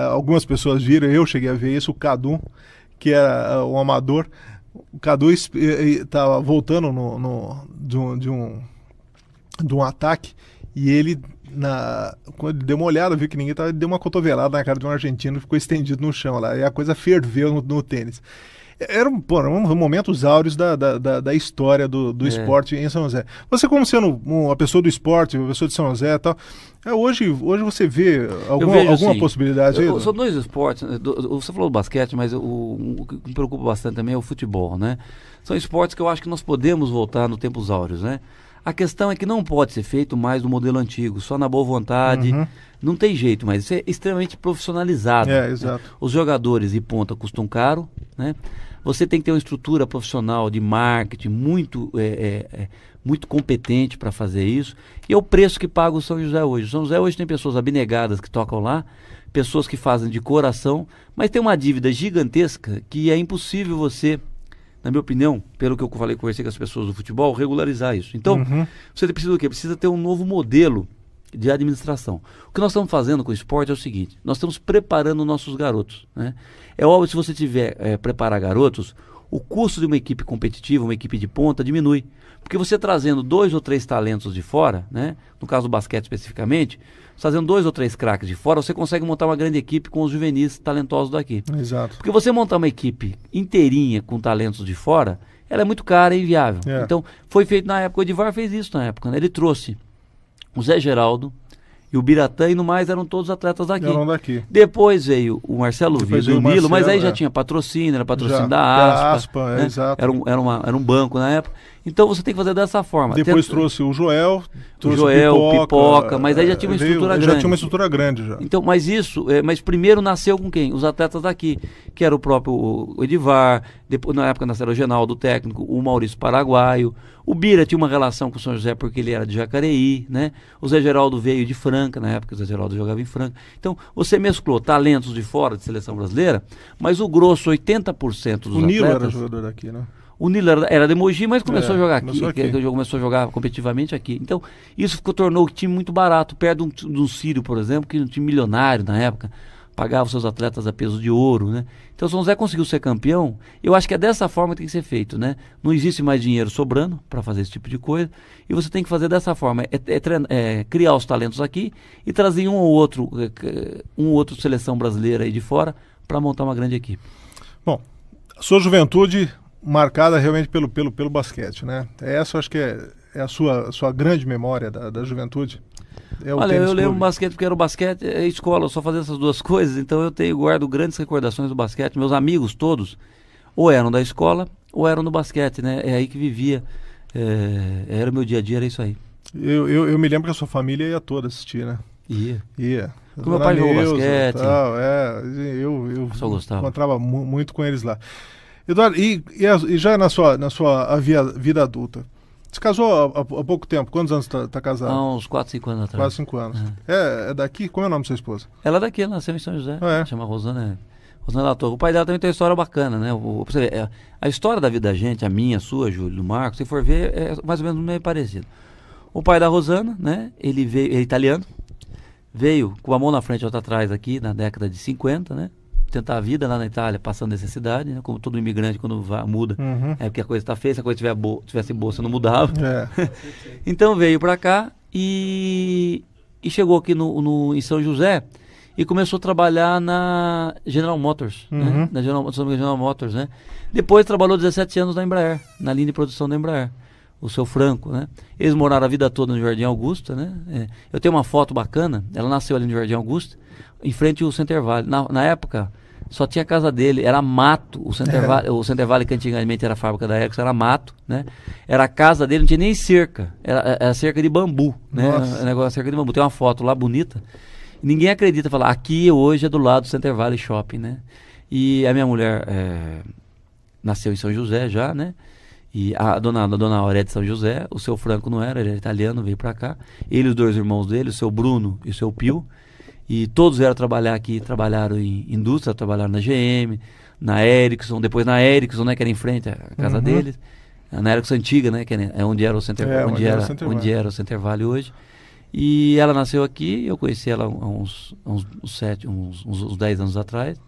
algumas pessoas viram, eu cheguei a ver isso, o Cadu, que era um amador. O Cadu estava voltando de um ataque e ele, quando ele deu uma olhada, viu que ninguém estava, ele deu uma cotovelada na cara de um argentino e ficou estendido no chão lá. E a coisa ferveu no tênis. Eram momentos áureos da história do esporte em São José. Você, como sendo uma pessoa do esporte, uma pessoa de São José e tal, hoje você vê alguma assim, possibilidade aí? São dois esportes, você falou do basquete, mas o que me preocupa bastante também é o futebol, né? São esportes que eu acho que nós podemos voltar no tempos áureos, né? A questão é que não pode ser feito mais do modelo antigo, só na boa vontade. Não tem jeito, mas isso é extremamente profissionalizado. Exato. Né? Os jogadores de ponta custam caro, né? Você tem que ter uma estrutura profissional de marketing muito competente para fazer isso. E é o preço que paga o São José hoje. O São José hoje tem pessoas abnegadas que tocam lá, pessoas que fazem de coração, mas tem uma dívida gigantesca que é impossível você, na minha opinião, pelo que eu conversei com as pessoas do futebol, regularizar isso. Então, você precisa do quê? Precisa ter um novo modelo de administração. O que nós estamos fazendo com o esporte é o seguinte: nós estamos preparando nossos garotos, né? É óbvio, se você tiver preparar garotos, o custo de uma equipe competitiva, uma equipe de ponta, diminui. Porque você trazendo 2 ou 3 talentos de fora, né? No caso do basquete especificamente, trazendo 2 ou 3 craques de fora, você consegue montar uma grande equipe com os juvenis talentosos daqui. Exato. Porque você montar uma equipe inteirinha com talentos de fora, ela é muito cara e inviável. Então, foi feito na época, o Edivar fez isso na época, né? Ele trouxe o Zé Geraldo e o Biratã, e no mais eram todos atletas daqui. Eram daqui. Depois veio o Marcelo Vido e o Nilo, mas aí já tinha patrocínio, era patrocínio da Aspa, né? Exato. Era um banco na época. Então você tem que fazer dessa forma. Depois trouxe o Joel, o Pipoca, mas aí já tinha uma estrutura grande. Já tinha uma estrutura grande já. Então, mas primeiro nasceu com quem? Os atletas daqui, que era o próprio Edivar, depois, na época nasceu o Genaldo, técnico, o Maurício Paraguaio, o Bira tinha uma relação com o São José porque ele era de Jacareí, né? O Zé Geraldo veio de Franca, na época o Zé Geraldo jogava em Franca. Então, você mesclou talentos de fora, de seleção brasileira, mas o grosso, 80% dos atletas... O Nilo era jogador daqui, né? O Nilo era de Mogi, mas começou a jogar aqui. Começou a jogar competitivamente aqui. Então, isso tornou o time muito barato. Perto do Sírio, por exemplo, que era um time milionário na época, pagava os seus atletas a peso de ouro, né? Então, o São José conseguiu ser campeão. Eu acho que é dessa forma que tem que ser feito, né? Não existe mais dinheiro sobrando para fazer esse tipo de coisa. E você tem que fazer dessa forma. Criar os talentos aqui e trazer um ou outro seleção brasileira aí de fora para montar uma grande equipe. Bom, a sua juventude marcada realmente pelo basquete, né? Essa eu acho que é a sua grande memória da juventude. Olha, eu lembro basquete porque era o basquete, escola, eu só fazia essas duas coisas, então eu guardo grandes recordações do basquete. Meus amigos todos ou eram da escola ou eram no basquete, né? É aí que vivia, era o meu dia a dia, era isso aí. Eu me lembro que a sua família ia toda assistir, né? Ia. Porque meu pai jogou basquete. Eu só gostava. Encontrava muito com eles lá. Eduardo, e já na sua vida adulta, você casou há pouco tempo? Quantos anos está casado? Há uns 4, 5 anos atrás. 4, 5 anos. É daqui? Como é o nome da sua esposa? Ela é daqui, ela nasceu em São José. Chama Rosana da Torre. O pai dela também tem uma história bacana, né? Você vê, a história da vida da gente, a minha, a sua, Júlio, do Marcos, se for ver, é mais ou menos meio parecido. O pai da Rosana, né? Ele é italiano, veio com a mão na frente e outra atrás aqui, na década de 50, né? Tentar a vida lá na Itália, passando necessidade, né? Como todo imigrante quando muda, é porque a coisa está feia, se a coisa tivesse boa, você não mudava. Então veio para cá e chegou aqui em São José e começou a trabalhar na General Motors, né? Na General Motors, né? Depois trabalhou 17 anos na Embraer, na linha de produção da Embraer, o seu Franco, né? Eles moraram a vida toda no Jardim Augusta, né? Eu tenho uma foto bacana, ela nasceu ali no Jardim Augusta, em frente ao Center Valley. Na época, só tinha a casa dele, era mato. O Center Valley, que antigamente era a fábrica da Ericsson, era mato, né? Era a casa dele, não tinha nem cerca. Era cerca de bambu, né? Negócio cerca de bambu. Tem uma foto lá bonita. Ninguém acredita, fala, aqui hoje é do lado do Center Valley Shopping, né? E a minha mulher nasceu em São José já, né? E a dona Aurélia de São José, o seu Franco não era, ele era italiano, veio pra cá. Ele e os 2 irmãos dele, o seu Bruno e o seu Pio. E todos vieram trabalhar aqui, trabalharam em indústria, trabalharam na GM, na Ericsson, depois na Ericsson, né, que era em frente à casa deles. Na Ericsson antiga, né, que é onde era o Center, onde era o Center Valley hoje. E ela nasceu aqui, eu conheci ela há uns 10 anos atrás.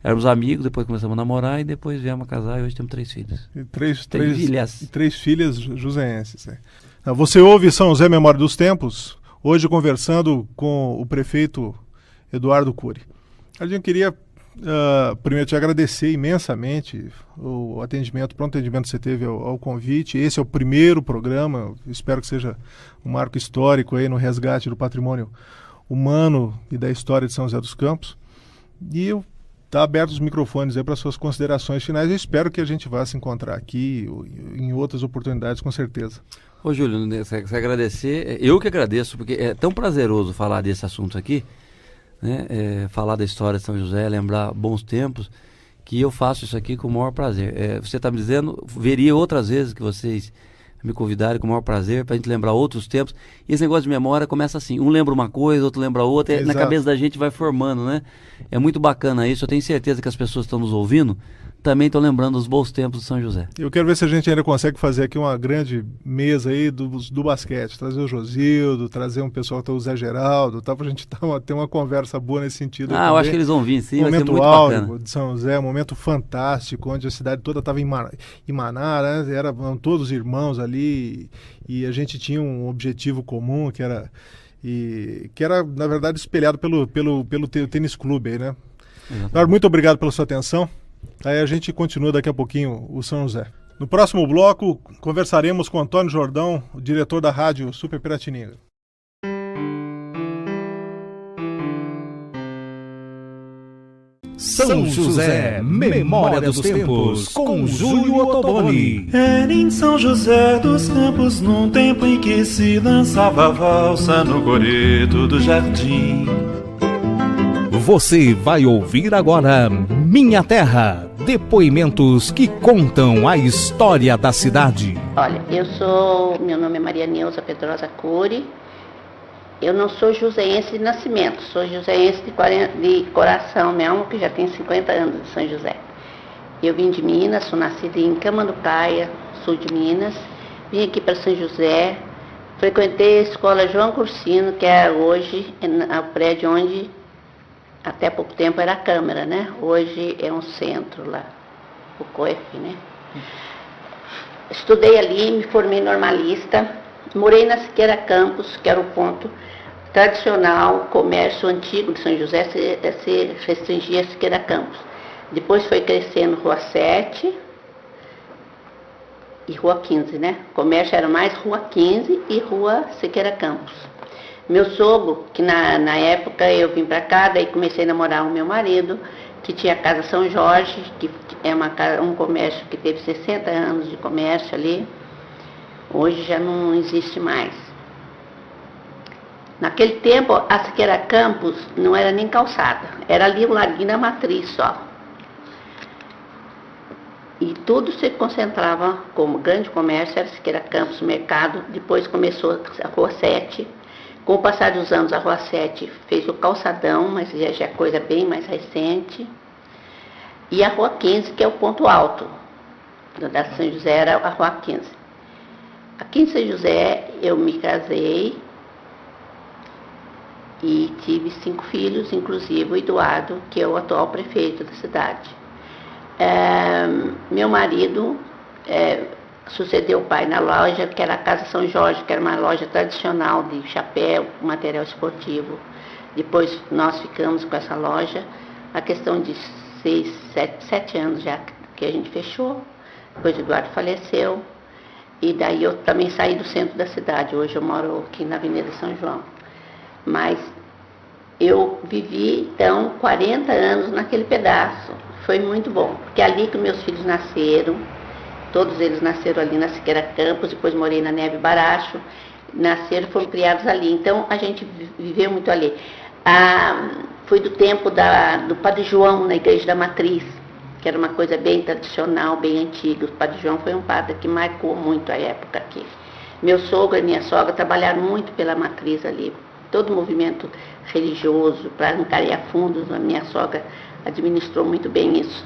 Éramos amigos, depois começamos a namorar e depois viemos a casar e hoje temos 3 filhos. E três filhas joseenses. Você ouve São José Memória dos Tempos, hoje conversando com o prefeito Eduardo Cury. A gente queria Primeiro, te agradecer imensamente o pronto atendimento que você teve ao convite. Esse é o primeiro programa, espero que seja um marco histórico aí no resgate do patrimônio humano e da história de São José dos Campos. E está aberto os microfones aí para suas considerações finais. Eu espero que a gente vá se encontrar aqui em outras oportunidades, com certeza. Ô Júlio, você agradecer, eu que agradeço, porque é tão prazeroso falar desse assunto aqui, né? Falar da história de São José, lembrar bons tempos, que eu faço isso aqui com o maior prazer. Você está me dizendo, veria outras vezes que vocês me convidarem com o maior prazer para a gente lembrar outros tempos. E esse negócio de memória começa assim, um lembra uma coisa, outro lembra outra, na cabeça da gente vai formando, né? É muito bacana isso, eu tenho certeza que as pessoas que estão nos ouvindo também estão lembrando os bons tempos de São José. Eu quero ver se a gente ainda consegue fazer aqui uma grande mesa aí do basquete, trazer o Josildo, trazer um pessoal, o Zé Geraldo, tá, pra gente ter uma conversa boa nesse sentido. Eu acho que eles vão vir sim, vai ser muito bacana. De São José, um momento fantástico, onde a cidade toda estava em Maná, né? Eram todos irmãos ali, e a gente tinha um objetivo comum, que era, na verdade, espelhado pelo tênis clube aí, né? Eduardo, muito obrigado pela sua atenção. Aí a gente continua daqui a pouquinho o São José. No próximo bloco, conversaremos com Antônio Jordão, o diretor da rádio Super Piratininga. São José, Memória dos Tempos, com Júlio Ottoboni. Era em São José dos Campos, num tempo em que se dançava valsa no coreto do jardim. Você vai ouvir agora Minha Terra, depoimentos que contam a história da cidade. Olha, meu nome é Maria Neuza Pedrosa Cury. Eu não sou joseense de nascimento, sou joseense de coração mesmo, que já tem 50 anos de São José. Eu vim de Minas, sou nascida em Camanducaia, sul de Minas. Vim aqui para São José, frequentei a escola João Cursino, que é hoje o prédio onde até pouco tempo era a Câmara, né? Hoje é um centro lá, o COEF, né? Estudei ali, me formei normalista, morei na Siqueira Campos, que era o ponto tradicional, comércio antigo de São José, se restringia a Siqueira Campos. Depois foi crescendo Rua 7 e Rua 15, né? O comércio era mais Rua 15 e Rua Siqueira Campos. Meu sogro, que na época eu vim para cá, daí comecei a namorar o meu marido, que tinha a Casa São Jorge, que é um comércio que teve 60 anos de comércio ali. Hoje já não existe mais. Naquele tempo, a Siqueira Campos não era nem calçada, era ali o Larguinho da Matriz só. E tudo se concentrava como grande comércio, era Siqueira Campos, mercado. Depois começou a Rua 7. Com o passar dos anos, a Rua 7 fez o calçadão, mas já é coisa bem mais recente. E a Rua 15, que é o ponto alto da São José, era a Rua 15. Aqui em São José, eu me casei e tive 5 filhos, inclusive o Eduardo, que é o atual prefeito da cidade. Meu marido sucedeu o pai na loja, que era a Casa São Jorge, que era uma loja tradicional de chapéu, material esportivo. Depois nós ficamos com essa loja, a questão de 7 anos já que a gente fechou. Depois o Eduardo faleceu, e daí eu também saí do centro da cidade. Hoje eu moro aqui na Avenida São João. Mas eu vivi, então, 40 anos naquele pedaço. Foi muito bom, porque ali que meus filhos nasceram. Todos eles nasceram ali na Siqueira Campos, depois morei na Neve Baracho, nasceram e foram criados ali. Então, a gente viveu muito ali. Fui do tempo do Padre João, na Igreja da Matriz, que era uma coisa bem tradicional, bem antiga. O Padre João foi um padre que marcou muito a época aqui. Meu sogro e minha sogra trabalharam muito pela Matriz ali. Todo o movimento religioso, para angariar fundos, a minha sogra administrou muito bem isso.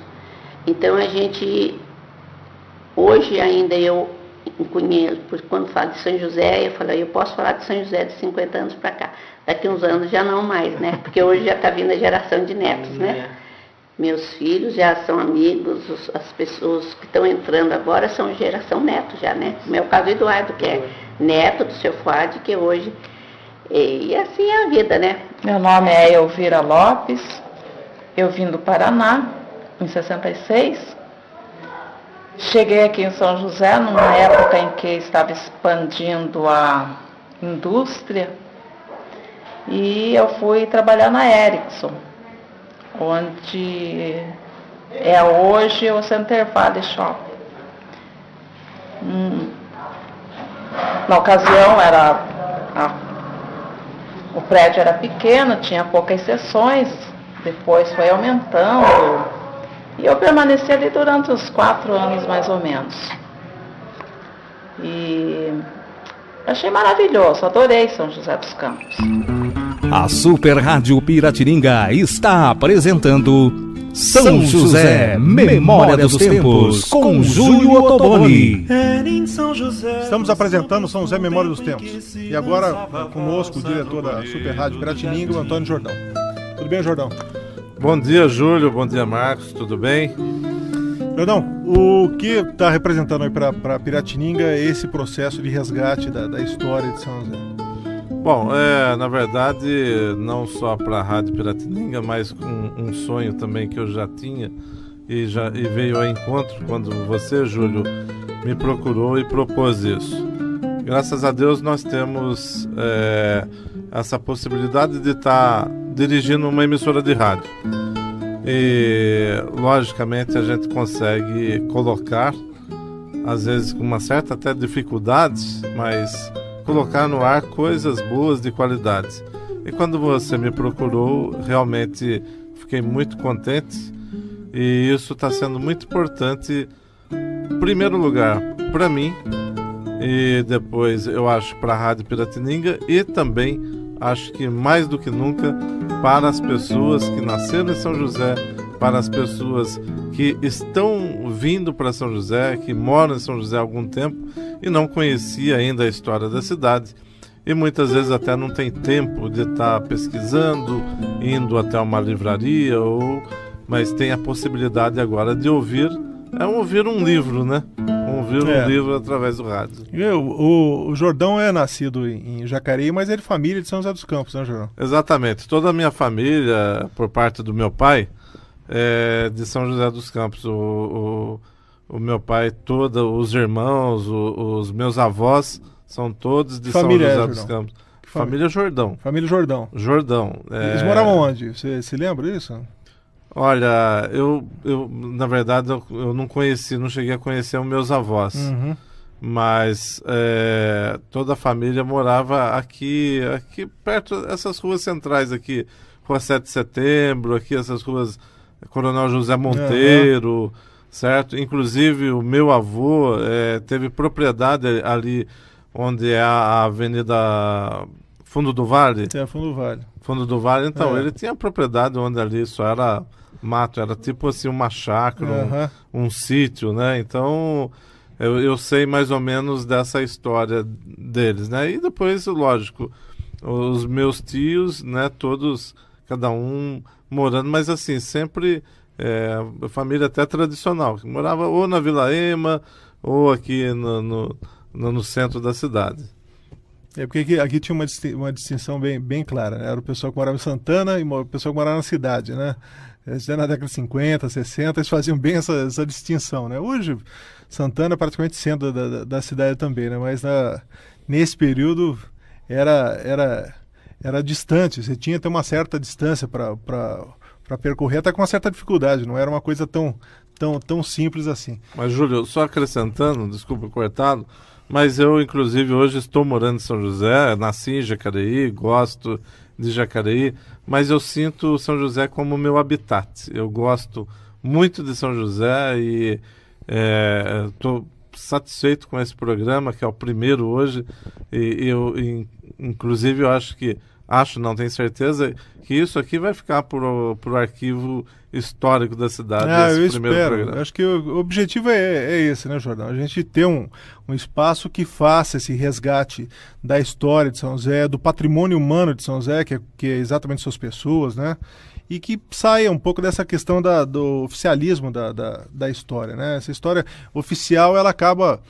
Então, a gente... Hoje ainda eu conheço, porque quando falo de São José, eu falo, eu posso falar de São José de 50 anos para cá. Daqui uns anos já não mais, né? Porque hoje já está vindo a geração de netos, né? Meus filhos já são amigos, as pessoas que estão entrando agora são geração neto já, né? No meu caso, o Eduardo, que é neto do seu Fuad, que hoje... E assim é a vida, né? Meu nome é Elvira Lopes, eu vim do Paraná, em 66. Cheguei aqui em São José numa época em que estava expandindo a indústria e eu fui trabalhar na Ericsson, onde é hoje o Center Valley Shopping. Na ocasião o prédio era pequeno, tinha poucas seções, depois foi aumentando e eu permaneci ali durante uns 4 anos mais ou menos. E achei maravilhoso, adorei São José dos Campos. A Super Rádio Piratininga está apresentando São José, Memória dos Tempos, com Júlio Ottoboni. Estamos apresentando São José, Memória dos Tempos. E agora, conosco, o diretor da Super Rádio Piratininga, o Antônio Jordão. Tudo bem, Jordão? Bom dia, Júlio. Bom dia, Marcos. Tudo bem? Jordão, o que está representando aí para Piratininga é esse processo de resgate da história de São José? Bom, na verdade, não só para a Rádio Piratininga, mas um sonho também que eu já tinha e veio ao encontro quando você, Júlio, me procurou e propôs isso. Graças a Deus nós temos essa possibilidade de estar dirigindo uma emissora de rádio. E, logicamente, a gente consegue colocar, às vezes com uma certa até dificuldade, mas colocar no ar coisas boas de qualidade. E quando você me procurou, realmente fiquei muito contente e isso está sendo muito importante, em primeiro lugar, para mim e depois eu acho para a Rádio Piratininga e também acho que mais do que nunca para as pessoas que nasceram em São José, para as pessoas que estão vindo para São José, que moram em São José há algum tempo e não conhecia ainda a história da cidade e muitas vezes até não tem tempo de estar pesquisando, indo até uma livraria, mas tem a possibilidade agora de ouvir um livro, né? Ouvir um livro através do rádio. O Jordão é nascido em Jacareí, mas é de família de São José dos Campos, né, Jordão? Exatamente. Toda a minha família, por parte do meu pai, é de São José dos Campos. O meu pai, todos os irmãos, os meus avós, são todos de família São José dos Campos. Família Jordão. Família Jordão. Jordão. Eles moravam onde? Você se lembra disso? Olha, eu na verdade, eu não cheguei a conhecer os meus avós. Uhum. Mas toda a família morava aqui perto, essas ruas centrais aqui, Rua 7 de Setembro, aqui essas ruas Coronel José Monteiro, certo? Inclusive o meu avô teve propriedade ali onde é a Avenida Fundo do Vale. Fundo do Vale. Fundo do Vale, então, ele tinha propriedade onde ali só era mato, era tipo assim uma chácara, um sítio, né? Então eu sei mais ou menos dessa história deles, né? E depois, lógico, os meus tios, né? Todos, cada um morando, mas assim, sempre família até tradicional, que morava ou na Vila Ema ou aqui no centro da cidade. Porque aqui tinha uma distinção bem clara, né? Era o pessoal que morava em Santana e o pessoal que morava na cidade, né? Na década de 50, 60, eles faziam bem essa distinção, né? Hoje, Santana é praticamente centro da cidade também, né? Mas nesse período era distante, você tinha até uma certa distância para percorrer, até com uma certa dificuldade, não era uma coisa tão simples assim. Mas, Júlio, só acrescentando, desculpa cortado, mas eu, inclusive, hoje estou morando em São José, nasci em Jacareí, gosto de Jacareí, mas eu sinto São José como meu habitat. Eu gosto muito de São José e estou satisfeito com esse programa, que é o primeiro hoje, inclusive eu não tenho certeza, que isso aqui vai ficar pro arquivo histórico da cidade. Eu espero. Acho que o objetivo é esse, né, Jordão? A gente ter um espaço que faça esse resgate da história de São José, do patrimônio humano de São José, que é exatamente suas pessoas, né? e que saia um pouco dessa questão do oficialismo da história, né? Essa história oficial, ela acaba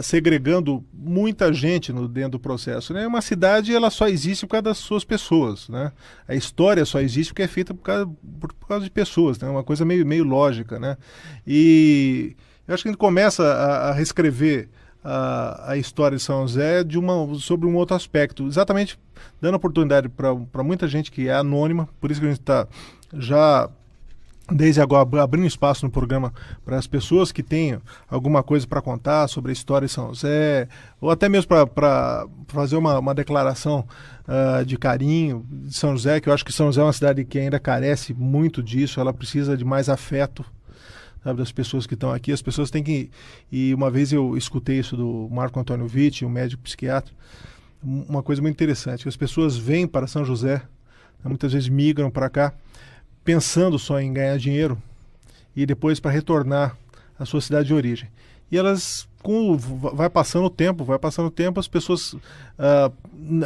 segregando muita gente dentro do processo, né? Uma cidade, ela só existe por causa das suas pessoas, né? A história só existe porque é feita por causa de pessoas, né? Uma coisa meio lógica, né? E eu acho que a gente começa a reescrever a história de São José sobre um outro aspecto, exatamente dando oportunidade para muita gente que é anônima, por isso que a gente está já desde agora abrindo espaço no programa para as pessoas que tenham alguma coisa para contar sobre a história de São José, ou até mesmo para fazer uma declaração de carinho de São José, que eu acho que São José é uma cidade que ainda carece muito disso, ela precisa de mais afeto, sabe, das pessoas que estão aqui. As pessoas têm que... E uma vez eu escutei isso do Marco Antônio Witt, um médico psiquiatra, uma coisa muito interessante, que as pessoas vêm para São José, né, muitas vezes migram para cá, pensando só em ganhar dinheiro e depois para retornar à sua cidade de origem. E elas, vai passando o tempo, as pessoas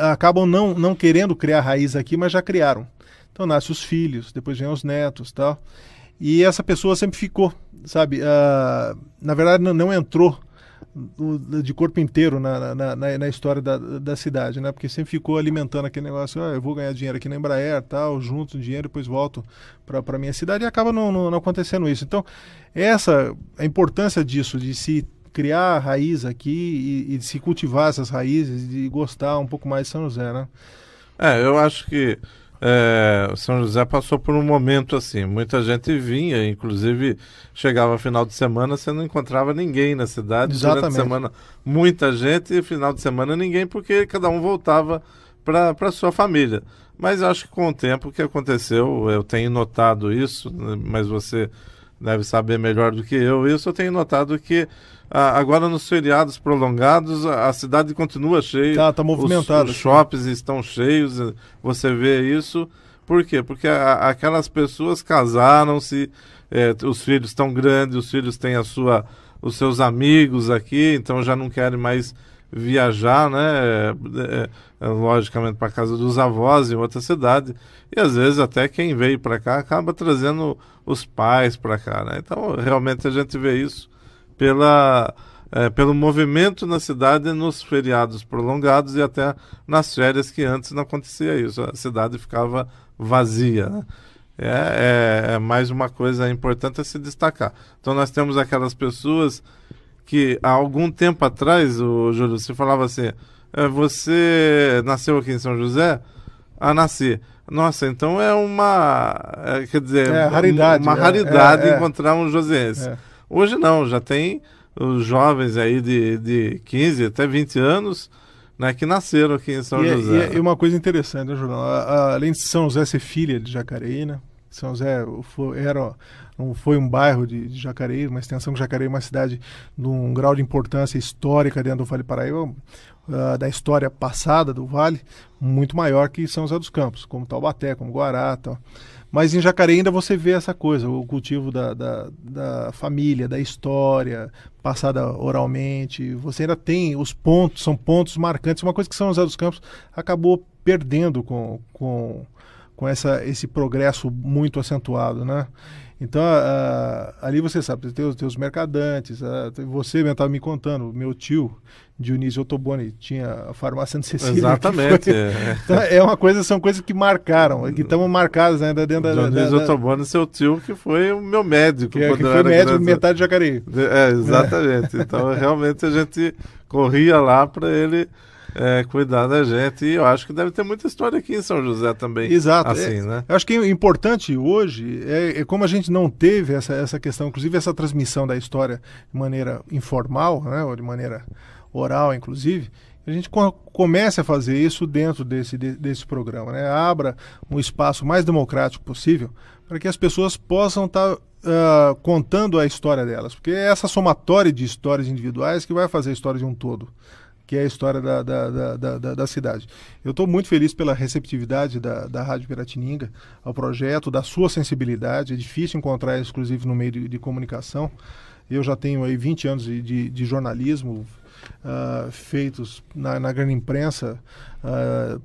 acabam não querendo criar raiz aqui, mas já criaram. Então nascem os filhos, depois vêm os netos, tal. E essa pessoa sempre ficou, sabe? Na verdade, não entrou de corpo inteiro na história da cidade, né? Porque sempre ficou alimentando aquele negócio, eu vou ganhar dinheiro aqui na Embraer, tal, junto dinheiro, depois volto para minha cidade, e acaba não acontecendo isso. Então, a importância disso, de se criar raiz aqui e de se cultivar essas raízes, de gostar um pouco mais de São José, né? Eu acho que São José passou por um momento assim, muita gente vinha, inclusive chegava final de semana, você não encontrava ninguém na cidade. Exatamente. Durante a semana muita gente, e final de semana ninguém, porque cada um voltava para sua família. Mas acho que com o tempo, o que aconteceu, eu tenho notado isso, mas você deve saber melhor do que eu tenho notado que agora nos feriados prolongados a cidade continua cheia. Tá movimentada. Os shoppings estão cheios, você vê isso. Por quê? Porque aquelas pessoas casaram-se, os filhos estão grandes, os filhos têm os seus amigos aqui, então já não querem mais viajar, né? Logicamente para casa dos avós em outra cidade, e às vezes até quem veio para cá acaba trazendo os pais para cá, né? Então realmente a gente vê isso pelo movimento na cidade nos feriados prolongados e até nas férias, que antes não acontecia isso, a cidade ficava vazia, né? É mais uma coisa importante a se destacar. Então nós temos aquelas pessoas que há algum tempo atrás, o Júlio, você falava assim, você nasceu aqui em São José? Nasci. Nossa, então quer dizer, raridade, uma raridade encontrar um joseense. Hoje não, já tem os jovens aí de 15 até 20 anos, né, que nasceram aqui em São José. E uma coisa interessante, né, Julião? Além de São José ser filha de Jacareí, né? São José não foi um bairro de Jacareí, uma extensão de Jacareí, uma cidade de um grau de importância histórica dentro do Vale Paraíba, da história passada do Vale, muito maior que São José dos Campos, como Taubaté, como Guará, tal. Mas em Jacareí ainda você vê essa coisa, o cultivo da família, da história, passada oralmente. Você ainda tem os pontos, são pontos marcantes, uma coisa que São José dos Campos acabou perdendo com esse progresso muito acentuado, né? Então, ali você sabe, tem os mercadantes, você mesmo estava me contando, meu tio, Dionísio Ottoboni, tinha a farmácia Santa Cecília. Exatamente. Então, são coisas que marcaram, que estão marcadas ainda dentro Dionísio Ottoboni, seu tio, que foi o meu médico. Que foi médico de metade de Jacareí. Exatamente. Então, realmente, a gente corria lá para ele cuidar da gente, e eu acho que deve ter muita história aqui em São José também. Exato. Assim, né? Eu acho que o importante hoje é como a gente não teve essa questão, inclusive essa transmissão da história de maneira informal, né, ou de maneira oral, inclusive, a gente comece a fazer isso dentro desse programa, né? Abra um espaço mais democrático possível para que as pessoas possam estar contando a história delas, porque é essa somatória de histórias individuais que vai fazer a história de um todo, que é a história da cidade. Eu estou muito feliz pela receptividade da Rádio Piratininga ao projeto, da sua sensibilidade. É difícil encontrar isso, inclusive, no meio de comunicação. Eu já tenho aí 20 anos de jornalismo feitos na grande imprensa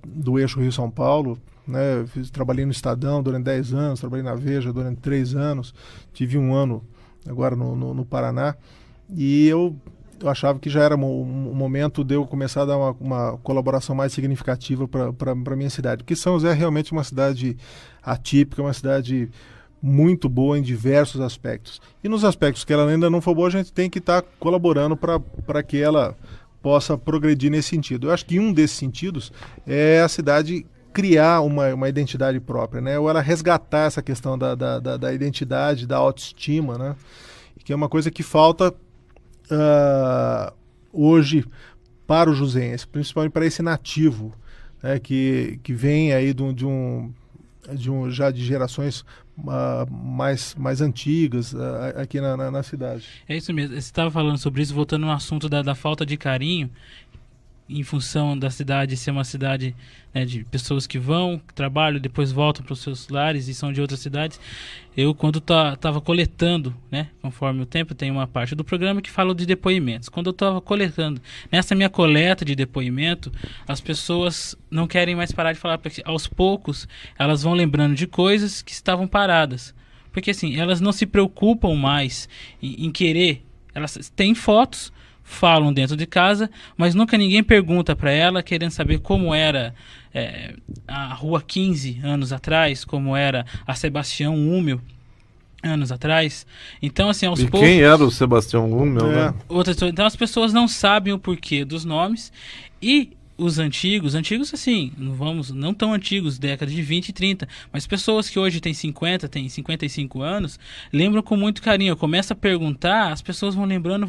do eixo Rio-São Paulo, né? Trabalhei no Estadão durante 10 anos, trabalhei na Veja durante 3 anos, tive um ano agora no Paraná, e eu achava que já era um momento de eu começar a dar uma colaboração mais significativa para a minha cidade, porque São José é realmente uma cidade atípica, uma cidade muito boa em diversos aspectos. E nos aspectos que ela ainda não for boa, a gente tem que estar colaborando para que ela possa progredir nesse sentido. Eu acho que um desses sentidos é a cidade criar uma identidade própria, né? Ou ela resgatar essa questão da identidade, da autoestima, né? Que é uma coisa que falta hoje para o joseense, principalmente para esse nativo, né? Que vem aí já de gerações mais antigas aqui na cidade. É isso mesmo, você estava falando sobre isso, voltando no assunto da falta de carinho, em função da cidade ser uma cidade, né, de pessoas que vão, trabalham, depois voltam para os seus lares e são de outras cidades. Eu, quando estava coletando, né, conforme o tempo, tem uma parte do programa que fala de depoimentos. Quando eu estava coletando, nessa minha coleta de depoimento, as pessoas não querem mais parar de falar, porque aos poucos elas vão lembrando de coisas que estavam paradas. Porque assim, elas não se preocupam mais em querer, elas têm fotos, falam dentro de casa, mas nunca ninguém pergunta para ela, querendo saber como era a Rua 15 anos atrás, como era a Sebastião Húmel anos atrás. Então, assim, aos poucos... Quem era o Sebastião Húmel, né? Então, as pessoas não sabem o porquê dos nomes, e os antigos assim, não tão antigos, décadas de 20 e 30, mas pessoas que hoje têm 50, têm 55 anos, lembram com muito carinho. Começa a perguntar, as pessoas vão lembrando,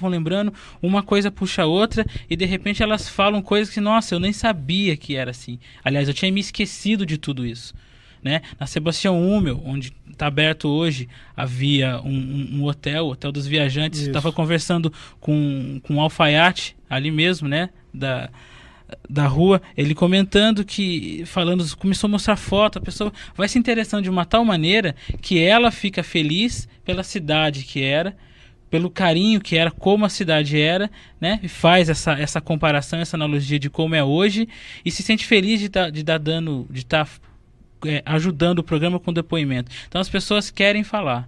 uma coisa puxa a outra, e de repente elas falam coisas que, nossa, eu nem sabia que era assim. Aliás, eu tinha me esquecido de tudo isso, né? Na Sebastião Húmel, onde está aberto hoje, havia um hotel, o Hotel dos Viajantes. Estava conversando com um alfaiate ali mesmo, né, da rua, ele comentando começou a mostrar foto, a pessoa vai se interessando de uma tal maneira que ela fica feliz pela cidade que era, pelo carinho que era, como a cidade era, né? E faz essa comparação, essa analogia de como é hoje, e se sente feliz de estar ajudando o programa com depoimento. Então as pessoas querem falar.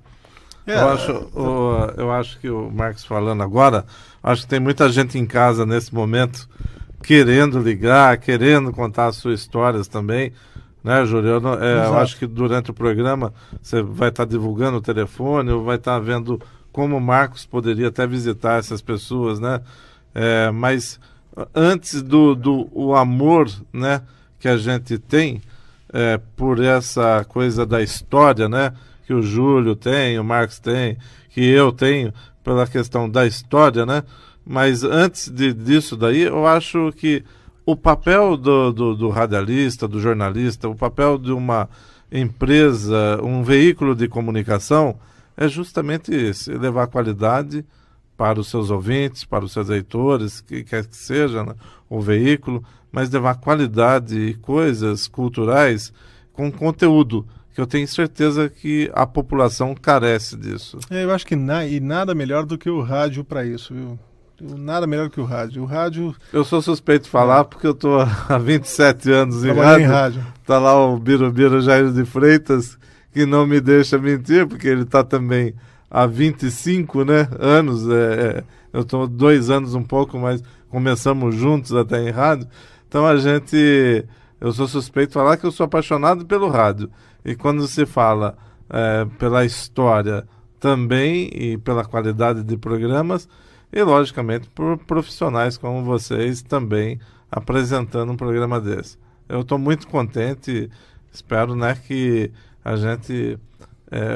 Eu acho que o Marcos falando agora, acho que tem muita gente em casa nesse momento querendo ligar, querendo contar as suas histórias também, né, Júlio? Eu acho que durante o programa você vai estar divulgando o telefone, ou vai estar vendo como o Marcos poderia até visitar essas pessoas, né? Mas antes o amor, né, que a gente tem por essa coisa da história, né, que o Júlio tem, o Marcos tem, que eu tenho, pela questão da história, né? Mas antes disso daí, eu acho que o papel do radialista, do jornalista, o papel de uma empresa, um veículo de comunicação, é justamente esse: levar qualidade para os seus ouvintes, para os seus leitores, que quer que seja, né, o veículo, mas levar qualidade e coisas culturais com conteúdo, que eu tenho certeza que a população carece disso. Eu acho que nada melhor do que o rádio para isso, viu? Nada melhor que o rádio. O rádio... Eu sou suspeito de falar porque eu estou há 27 anos em rádio. Está lá o Birubiru Jair de Freitas, que não me deixa mentir, porque ele está também há 25, né, anos. Eu estou 2 anos um pouco, mas começamos juntos até em rádio. Então eu sou suspeito de falar que eu sou apaixonado pelo rádio. E quando se fala pela história também e pela qualidade de programas, e, logicamente, por profissionais como vocês também apresentando um programa desse. Eu estou muito contente, espero, né, que a gente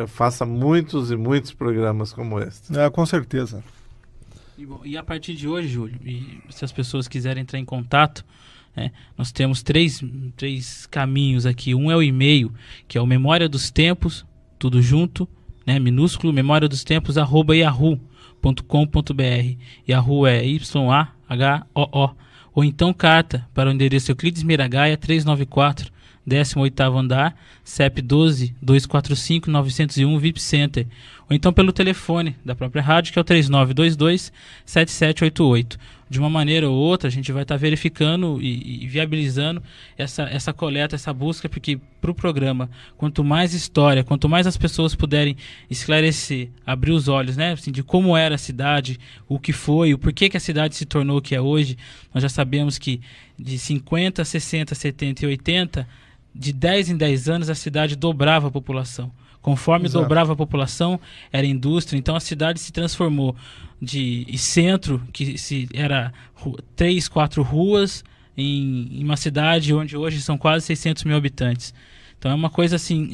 faça muitos e muitos programas como este. Com certeza. E a partir de hoje, Júlio, e se as pessoas quiserem entrar em contato, nós temos três caminhos aqui. Um é o e-mail, que é o Memória dos Tempos, tudo junto, né, minúsculo, memória dos tempos, @yahoo.com.br. Yahoo é YAHOO. Ou então carta para o endereço Euclides Miragaia 394, 18º andar, CEP 12-245-901 VIP Center, ou então pelo telefone da própria rádio, que é o 3922-7788. De uma maneira ou outra, a gente vai estar verificando e viabilizando essa coleta, essa busca, porque para o programa, quanto mais história, quanto mais as pessoas puderem esclarecer, abrir os olhos, né, assim, de como era a cidade, o que foi, o porquê que a cidade se tornou o que é hoje. Nós já sabemos que de 50, 60, 70 e 80, de 10 em 10 anos, a cidade dobrava a população. Conforme Exato. dobrava a população, era indústria, então a cidade se transformou de centro, que era 3, 4 ruas, em uma cidade onde hoje são quase 600 mil habitantes. Então é uma coisa assim,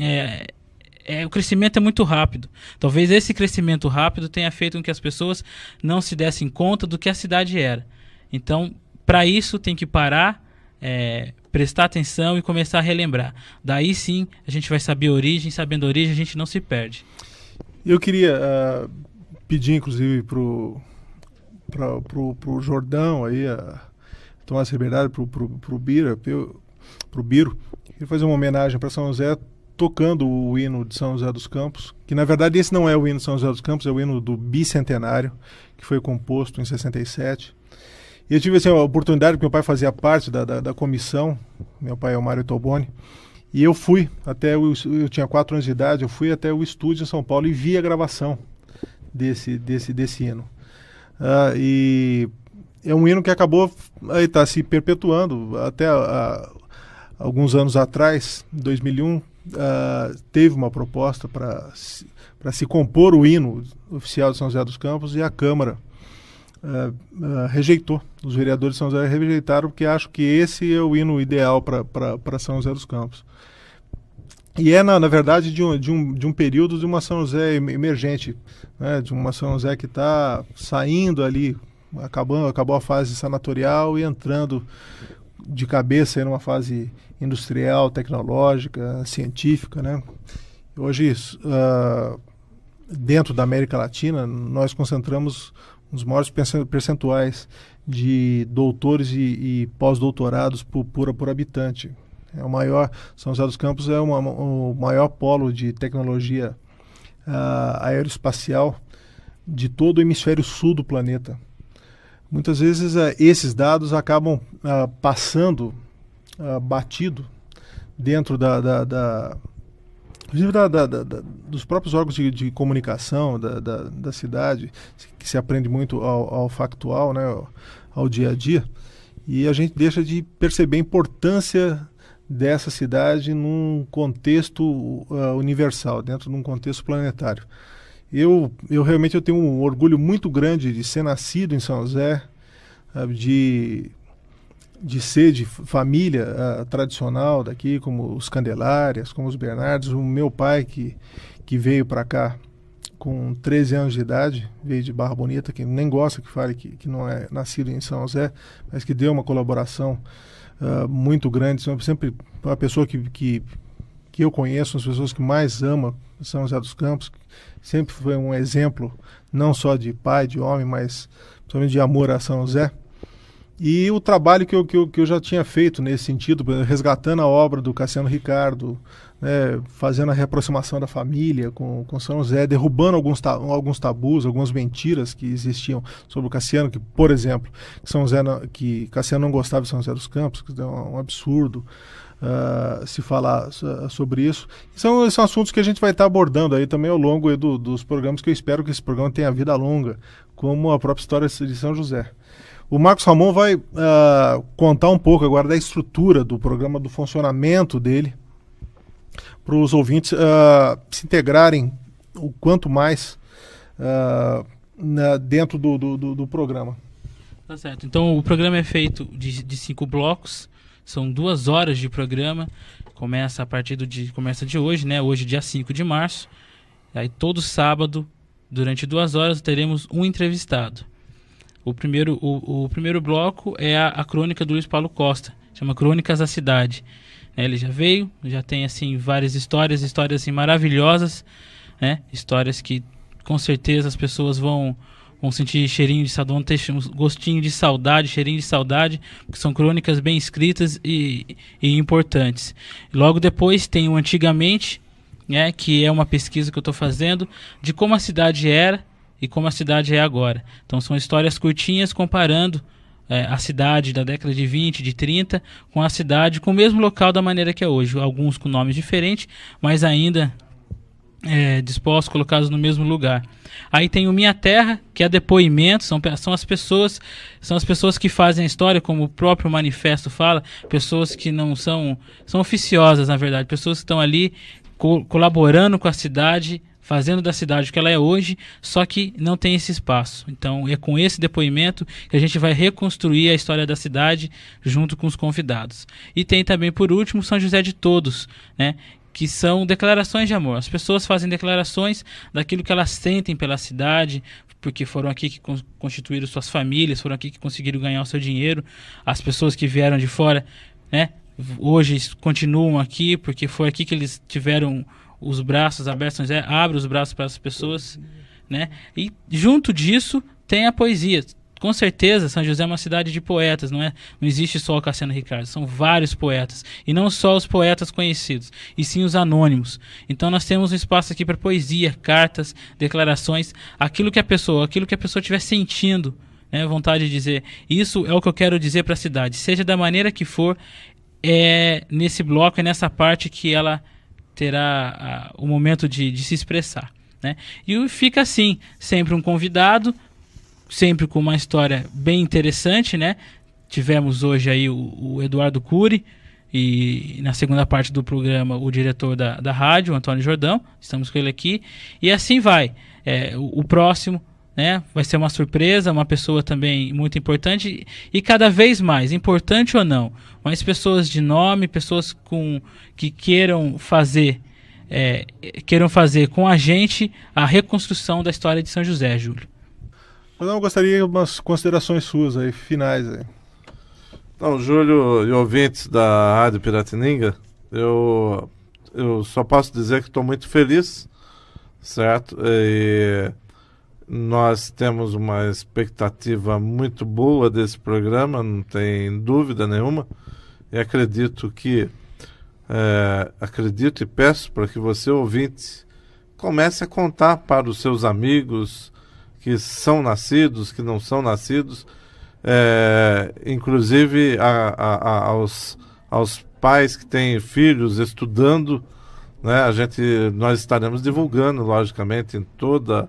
o crescimento é muito rápido. Talvez esse crescimento rápido tenha feito com que as pessoas não se dessem conta do que a cidade era. Então, para isso tem que parar, prestar atenção e começar a relembrar. Daí sim a gente vai saber a origem, sabendo a origem a gente não se perde. Eu queria pedir, inclusive, pro Jordão aí, Tomás Liberdade, pro Biro, queria fazer uma homenagem para São José, tocando o hino de São José dos Campos, que na verdade esse não é o hino de São José dos Campos, é o hino do bicentenário, que foi composto em 67. E eu tive assim, a oportunidade, porque meu pai fazia parte da comissão, meu pai é o Mário Toboni, e eu fui até, eu tinha 4 anos de idade, eu fui até o estúdio em São Paulo e vi a gravação desse hino. E é um hino que acabou tá se perpetuando até alguns anos atrás, em 2001, teve uma proposta para se compor o hino oficial de São José dos Campos, e a Câmara rejeitou. Os vereadores de São José rejeitaram, porque acham que esse é o hino ideal para São José dos Campos. E na verdade, de um período de uma São José emergente, né, de uma São José que está saindo ali, acabou a fase sanatorial e entrando de cabeça em uma fase industrial, tecnológica, científica, né? Hoje, dentro da América Latina, nós concentramos os maiores percentuais de doutores e pós-doutorados por habitante. São José dos Campos é o maior polo de tecnologia aeroespacial de todo o hemisfério sul do planeta. Muitas vezes esses dados acabam passando batido dentro inclusive dos próprios órgãos de comunicação da cidade, que se aprende muito ao factual, né, ao dia a dia, e a gente deixa de perceber a importância dessa cidade num contexto universal, dentro de um contexto planetário. Eu realmente tenho um orgulho muito grande de ser nascido em São José, de ser de família tradicional daqui, como os Candelárias, como os Bernardes. O meu pai, que veio para cá com 13 anos de idade, veio de Barra Bonita, que nem gosta que fale que não é nascido em São José, mas que deu uma colaboração muito grande. Sempre uma pessoa que eu conheço, as pessoas que mais ama São José dos Campos, sempre foi um exemplo, não só de pai, de homem, mas principalmente de amor a São José. E o trabalho que eu já tinha feito nesse sentido, resgatando a obra do Cassiano Ricardo, né, fazendo a reaproximação da família com São José, derrubando alguns tabus, algumas mentiras que existiam sobre o Cassiano, que, por exemplo, que Cassiano não gostava de São José dos Campos, que é um absurdo se falar sobre isso. São assuntos que a gente vai estar abordando aí também ao longo dos programas, que eu espero que esse programa tenha vida longa, como a própria história de São José. O Marcos Ramon vai contar um pouco agora da estrutura do programa, do funcionamento dele, para os ouvintes se integrarem o quanto mais dentro do programa. Tá certo. Então o programa é feito de 5 blocos, são 2 horas de programa, começa de hoje, né? Hoje, dia 5 de março. Aí todo sábado, durante 2 horas, teremos um entrevistado. O primeiro bloco é a crônica do Luiz Paulo Costa, chama Crônicas da Cidade. Ele já veio, já tem assim várias histórias assim, maravilhosas, né? Histórias que com certeza as pessoas vão vão sentir cheirinho de saudade, vão ter um gostinho de saudade, cheirinho de saudade, porque são crônicas bem escritas e importantes. Logo depois tem o Antigamente, né, que é uma pesquisa que eu estou fazendo de como a cidade era e como a cidade é agora. Então são histórias curtinhas comparando a cidade da década de 20, de 30, com a cidade, com o mesmo local da maneira que é hoje. Alguns com nomes diferentes, mas ainda dispostos, colocados no mesmo lugar. Aí tem o Minha Terra, que é depoimento, são as pessoas que fazem a história, como o próprio manifesto fala, pessoas que não são oficiosas, na verdade, pessoas que estão ali colaborando com a cidade, fazendo da cidade o que ela é hoje, só que não tem esse espaço. Então é com esse depoimento que a gente vai reconstruir a história da cidade junto com os convidados. E tem também, por último, São José de Todos, né, que são declarações de amor. As pessoas fazem declarações daquilo que elas sentem pela cidade, porque foram aqui que constituíram suas famílias, foram aqui que conseguiram ganhar o seu dinheiro. As pessoas que vieram de fora, né, hoje continuam aqui, porque foi aqui que eles tiveram os braços abertos. São José abre os braços para as pessoas, né? E junto disso tem a poesia. Com certeza, São José é uma cidade de poetas, não existe só o Cassiano Ricardo, são vários poetas, e não só os poetas conhecidos, e sim os anônimos. Então nós temos um espaço aqui para poesia, cartas, declarações, aquilo que a pessoa estiver sentindo, né, vontade de dizer. Isso é o que eu quero dizer para a cidade, seja da maneira que for, nesse bloco, é nessa parte que ela terá o momento de se expressar, né? E fica assim, sempre um convidado, sempre com uma história bem interessante, né? Tivemos hoje aí o Eduardo Cury, e na segunda parte do programa o diretor da rádio, o Antônio Jordão, estamos com ele aqui, e assim vai. O próximo, né, vai ser uma surpresa, uma pessoa também muito importante, e cada vez mais, importante ou não, mas pessoas de nome, pessoas que queiram fazer com a gente a reconstrução da história de São José, Júlio. Eu gostaria de umas considerações suas aí, finais aí. Então, Júlio e ouvintes da Rádio Piratininga, eu só posso dizer que estou muito feliz, certo? E nós temos uma expectativa muito boa desse programa, não tem dúvida nenhuma, e acredito e peço para que você, ouvinte, comece a contar para os seus amigos que são nascidos, que não são nascidos, inclusive aos pais que têm filhos estudando, né? Nós estaremos divulgando, logicamente, em toda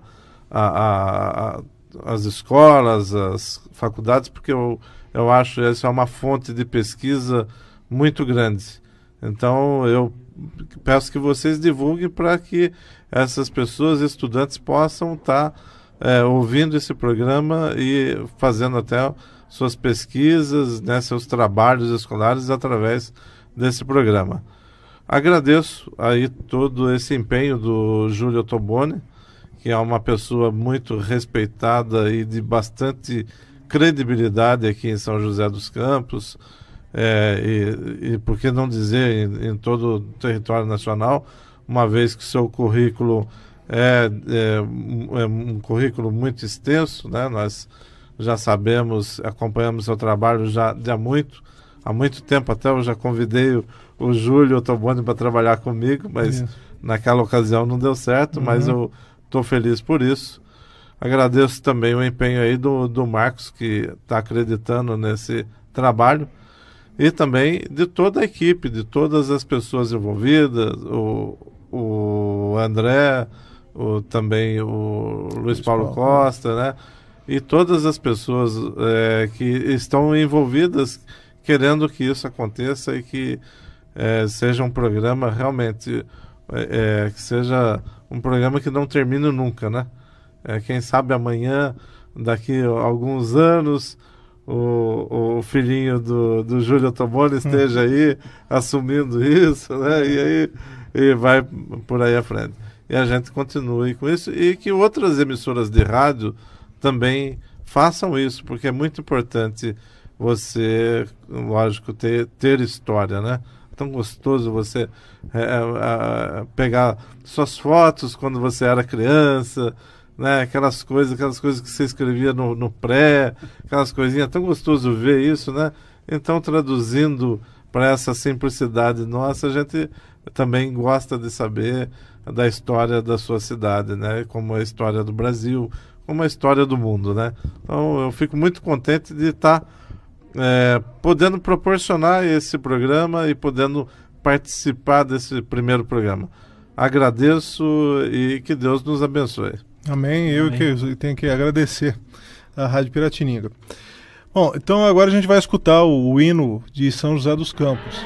as escolas, as faculdades, porque eu acho que essa é uma fonte de pesquisa muito grande. Então eu peço que vocês divulguem para que essas pessoas, estudantes, possam estar ouvindo esse programa e fazendo até suas pesquisas, né, seus trabalhos escolares através desse programa. Agradeço aí todo esse empenho do Júlio Ottoboni, que é uma pessoa muito respeitada e de bastante credibilidade aqui em São José dos Campos, e por que não dizer em todo o território nacional, uma vez que seu currículo é um currículo muito extenso, né? Nós já sabemos, acompanhamos seu trabalho já há muito tempo. Até eu já convidei o Júlio Ottoboni para trabalhar comigo, mas naquela ocasião não deu certo, mas eu estou feliz por isso. Agradeço também o empenho aí do Marcos, que está acreditando nesse trabalho, e também de toda a equipe, de todas as pessoas envolvidas, o André, também o Luiz Paulo Costa, né? E todas as pessoas que estão envolvidas, querendo que isso aconteça e que seja um programa realmente, que seja um programa que não termine nunca, né? Quem sabe amanhã, daqui a alguns anos, o filhinho do Júlio Ottoboni esteja aí assumindo isso, né? E vai por aí à frente. E a gente continue com isso, e que outras emissoras de rádio também façam isso, porque é muito importante você, lógico, ter história, né? É tão gostoso você pegar suas fotos quando você era criança, né? Aquelas coisas que você escrevia no pré, aquelas coisinhas, tão gostoso ver isso, né? Então, traduzindo para essa simplicidade nossa, a gente também gosta de saber da história da sua cidade, né? Como a história do Brasil, como a história do mundo, né? Então, eu fico muito contente de estar podendo proporcionar esse programa e podendo participar desse primeiro programa. Agradeço e que Deus nos abençoe. Amém. Eu que tenho que agradecer à Rádio Piratininga. Bom, então agora a gente vai escutar o hino de São José dos Campos.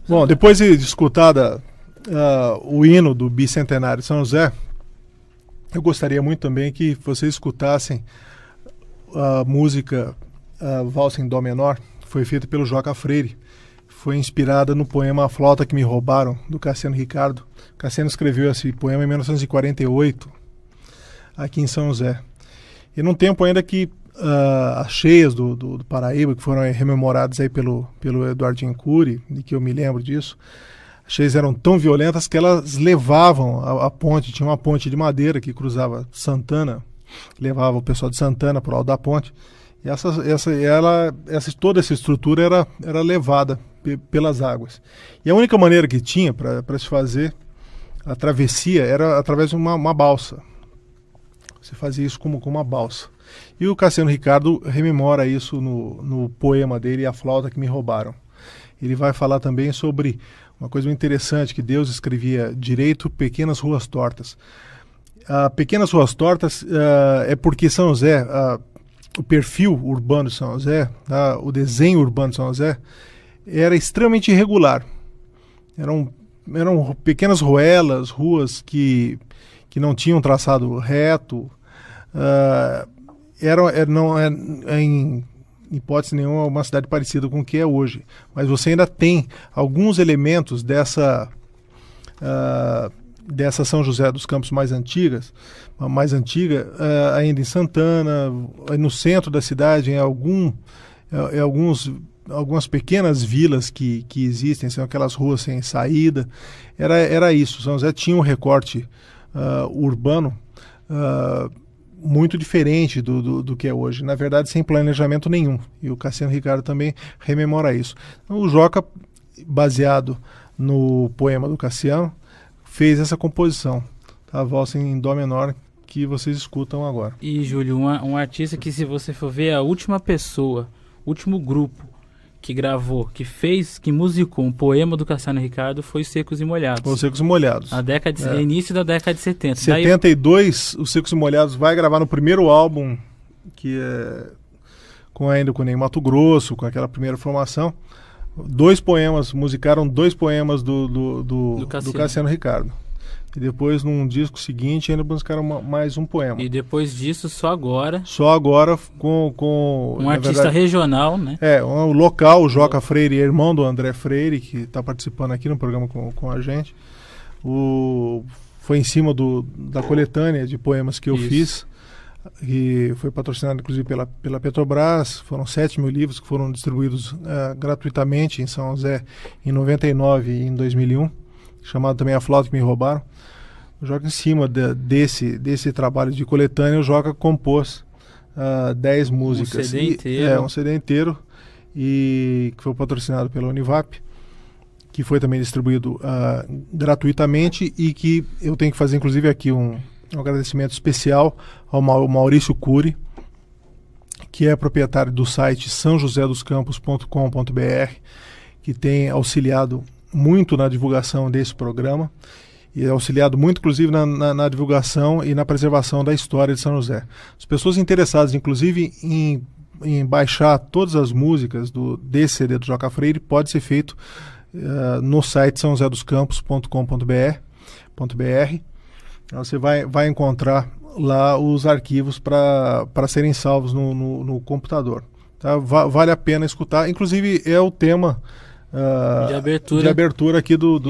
Bom, depois de escutar o hino do Bicentenário de São José, eu gostaria muito também que vocês escutassem a música Valsa em Dó Menor, que foi feita pelo Joca Freire. Foi inspirada no poema A Flauta que Me Roubaram, do Cassiano Ricardo. Cassiano escreveu esse poema em 1948, aqui em São José. E num tempo ainda que as cheias do Paraíba, que foram rememoradas aí pelo Eduardinho Cury, de que eu me lembro disso, as cheias eram tão violentas que elas levavam a ponte, tinha uma ponte de madeira que cruzava Santana, levava o pessoal de Santana para o alto da ponte, e toda essa estrutura era levada pelas águas. E a única maneira que tinha para se fazer a travessia era através de uma balsa. Você fazia isso como uma balsa. E o Cassiano Ricardo rememora isso no poema dele, A Flauta que Me Roubaram. Ele vai falar também sobre uma coisa interessante, que Deus escrevia direito pequenas ruas tortas. Pequenas ruas tortas é porque São José, o perfil urbano de São José, o desenho urbano de São José, era extremamente irregular. Eram pequenas ruelas, ruas que não tinham traçado reto, não é em hipótese nenhuma uma cidade parecida com o que é hoje, mas você ainda tem alguns elementos dessa São José dos Campos mais antiga, ainda em Santana, no centro da cidade, em algumas pequenas vilas que existem, são aquelas ruas sem saída. Era isso. São José tinha um recorte urbano muito diferente do que é hoje, na verdade sem planejamento nenhum, e o Cassiano Ricardo também rememora isso. Então, o Joca, baseado no poema do Cassiano, fez essa composição, a valsa em dó menor que vocês escutam agora. E, Júlio, um artista que, se você for ver, a última pessoa, último grupo que gravou, que musicou um poema do Cassiano Ricardo foi Secos e Molhados. Os Secos e Molhados. Início da década de 70. 72, os Secos e Molhados vai gravar no primeiro álbum, que é ainda com o Ney Matogrosso, com aquela primeira formação. Musicaram 2 poemas do Cassiano Ricardo. E depois, num disco seguinte, ainda musicaram mais um poema. E depois disso, só agora com um artista regional, né? Um local, o Joca Freire, irmão do André Freire, que está participando aqui no programa com a gente. Foi em cima da coletânea de poemas que eu fiz, e foi patrocinado inclusive pela Petrobras. Foram 7 mil livros que foram distribuídos gratuitamente em São José em 99 e em 2001, chamado também A Flauta que Me Roubaram. O Joca, em cima desse trabalho de coletânea, o Joca compôs 10 músicas. Um CD inteiro. Um CD inteiro, e que foi patrocinado pela Univap, que foi também distribuído gratuitamente, e que eu tenho que fazer inclusive aqui um agradecimento especial ao Maurício Cury, que é proprietário do site sãojosedoscampos.com.br, que tem auxiliado muito na divulgação desse programa, e auxiliado muito, inclusive, na divulgação e na preservação da história de São José. As pessoas interessadas, inclusive, em baixar todas as músicas desse CD do Joca Freire, pode ser feito no site sãojosedoscampos.com.br. Você vai encontrar lá os arquivos para serem salvos no computador. Tá? Vale a pena escutar. Inclusive, é o tema de abertura aqui do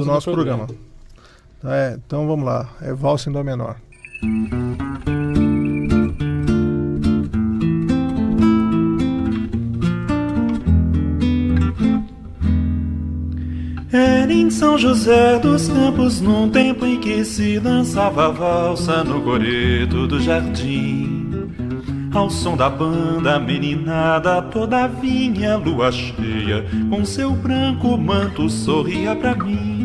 nosso programa. Então vamos lá, é valsa em dó menor. Era em São José dos Campos, num tempo em que se dançava valsa no coreto do jardim, ao som da banda, a meninada toda vinha, lua cheia, com seu branco manto sorria pra mim.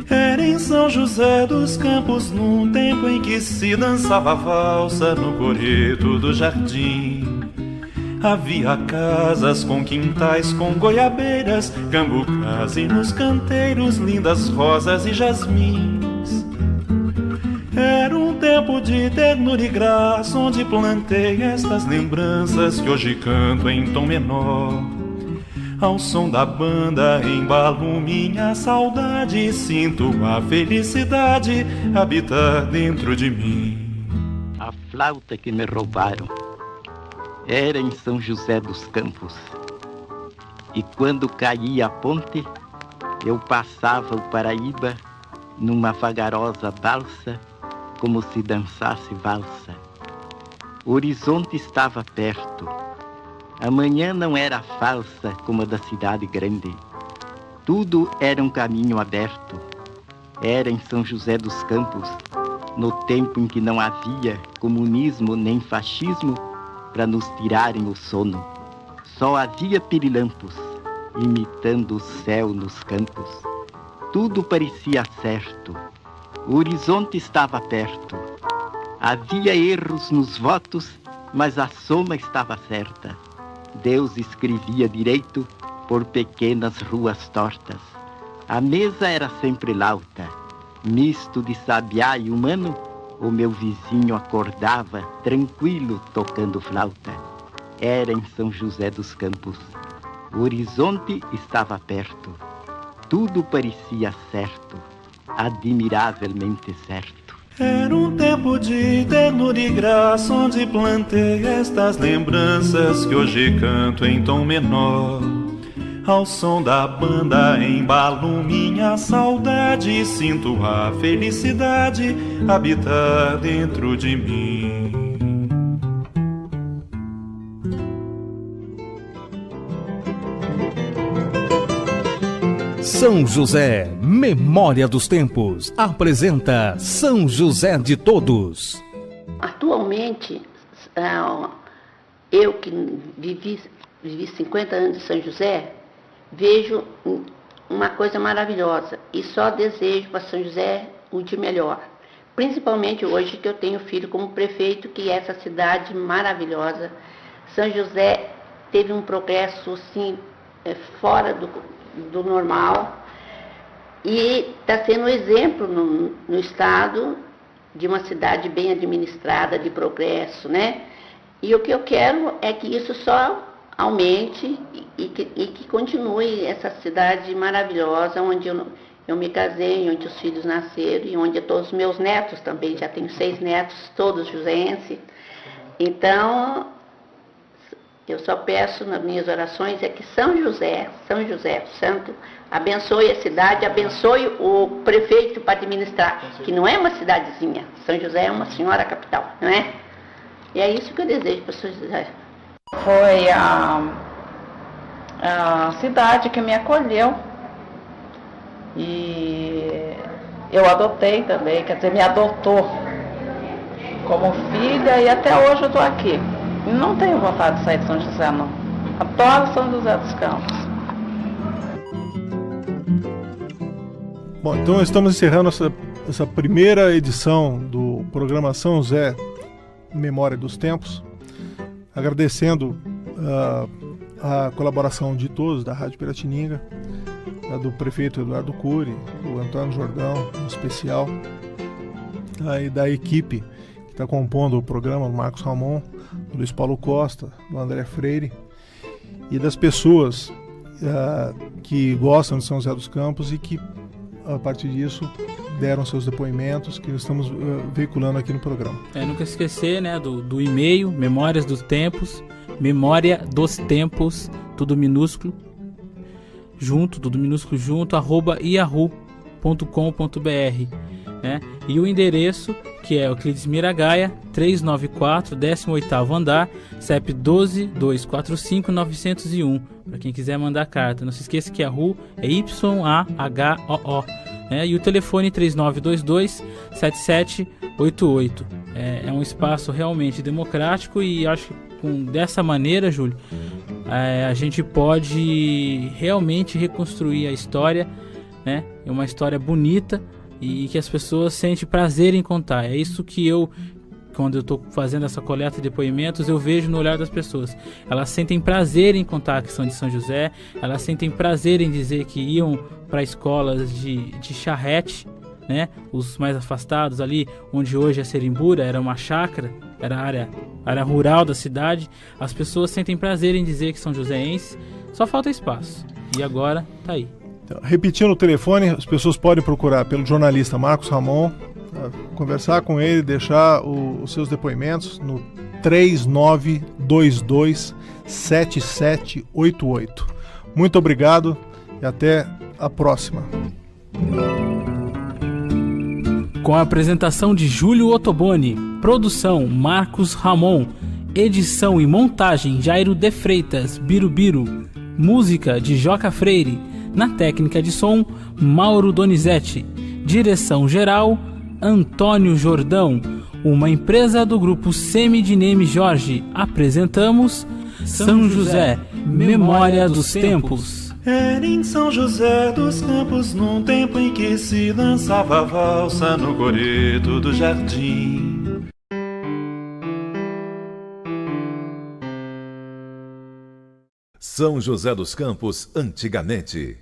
Era em São José dos Campos, num tempo em que se dançava valsa no coreto do jardim. Havia casas com quintais, com goiabeiras, cambucás, e nos canteiros lindas rosas e jasmins. Era um tempo de ternura e graça, onde plantei estas lembranças que hoje canto em tom menor. Ao som da banda embalo minha saudade, e sinto a felicidade habitar dentro de mim. A flauta que me roubaram era em São José dos Campos, e quando caía a ponte, eu passava o Paraíba numa vagarosa balsa, como se dançasse valsa. O horizonte estava perto. A manhã não era falsa como a da cidade grande. Tudo era um caminho aberto. Era em São José dos Campos, no tempo em que não havia comunismo nem fascismo para nos tirarem o sono. Só havia pirilampos, imitando o céu nos campos. Tudo parecia certo. O horizonte estava perto. Havia erros nos votos, mas a soma estava certa. Deus escrevia direito por pequenas ruas tortas. A mesa era sempre lauta, misto de sabiá e humano. O meu vizinho acordava tranquilo tocando flauta. Era em São José dos Campos. O horizonte estava perto. Tudo parecia certo, admiravelmente certo. Era um tempo de ternura e graça, onde plantei estas lembranças que hoje canto em tom menor. Ao som da banda embalo minha saudade, e sinto a felicidade habitar dentro de mim. São José, Memória dos Tempos, apresenta São José de Todos. Atualmente, eu que vivi 50 anos em São José, vejo uma coisa maravilhosa e só desejo para São José o de melhor. Principalmente hoje que eu tenho filho como prefeito, que é essa cidade maravilhosa. São José teve um progresso assim, fora do normal e está sendo um exemplo no estado de uma cidade bem administrada, de progresso, né? E o que eu quero é que isso só aumente e que continue essa cidade maravilhosa, onde eu me casei, onde os filhos nasceram e onde todos os meus netos também, já tenho 6 netos, todos joséenses. Então, eu só peço nas minhas orações é que São José Santo, abençoe a cidade, abençoe o prefeito para administrar, que não é uma cidadezinha, São José é uma senhora capital, não é? E é isso que eu desejo para São José. Foi a cidade que me acolheu e eu adotei também, quer dizer, me adotou como filha e até hoje eu estou aqui. Não tenho vontade de sair de São José, não. Adoro São José dos Campos. Bom, então estamos encerrando essa primeira edição do programa São José Memória dos Tempos, agradecendo a colaboração de todos da Rádio Piratininga, do prefeito Eduardo Cury, do Antônio Jordão, em especial, e da equipe que está compondo o programa, do Marcos Ramon, do Luiz Paulo Costa, do André Freire, e das pessoas que gostam de São José dos Campos e que, a partir disso, deram seus depoimentos que estamos veiculando aqui no programa. Nunca esquecer, né, do e-mail, Memórias dos Tempos, Memória dos Tempos, tudo minúsculo, junto, @yahoo.com.br, né? E o endereço, que é Euclides Miragaia, 394, 18º andar, CEP 12-245-901, para quem quiser mandar carta. Não se esqueça que a rua é YAHOO, né? E o telefone 3922-7788. É um espaço realmente democrático e acho que dessa maneira, Júlio, a gente pode realmente reconstruir a história, né? É uma história bonita e que as pessoas sentem prazer em contar. É isso que quando eu estou fazendo essa coleta de depoimentos, eu vejo no olhar das pessoas. Elas sentem prazer em contar que são de São José, elas sentem prazer em dizer que iam para escolas de charrete, né? Os mais afastados ali, onde hoje é Serimbura, era uma chácara, era a área rural da cidade. As pessoas sentem prazer em dizer que são joséenses, só falta espaço. E agora tá aí. Então, repetindo o telefone, as pessoas podem procurar pelo jornalista Marcos Ramon, conversar com ele, deixar os seus depoimentos no 3922-7788. Muito obrigado e até a próxima. Com a apresentação de Júlio Ottoboni, produção Marcos Ramon, edição e montagem Jairo de Freitas, Birubiru, música de Joca Freire, na técnica de som Mauro Donizete, direção geral Antônio Jordão, uma empresa do grupo Semi de Neme Jorge. Apresentamos São José, Memória dos Tempos. Era em São José dos Campos, num tempo em que se dançava a valsa no coreto do jardim. São José dos Campos, antigamente.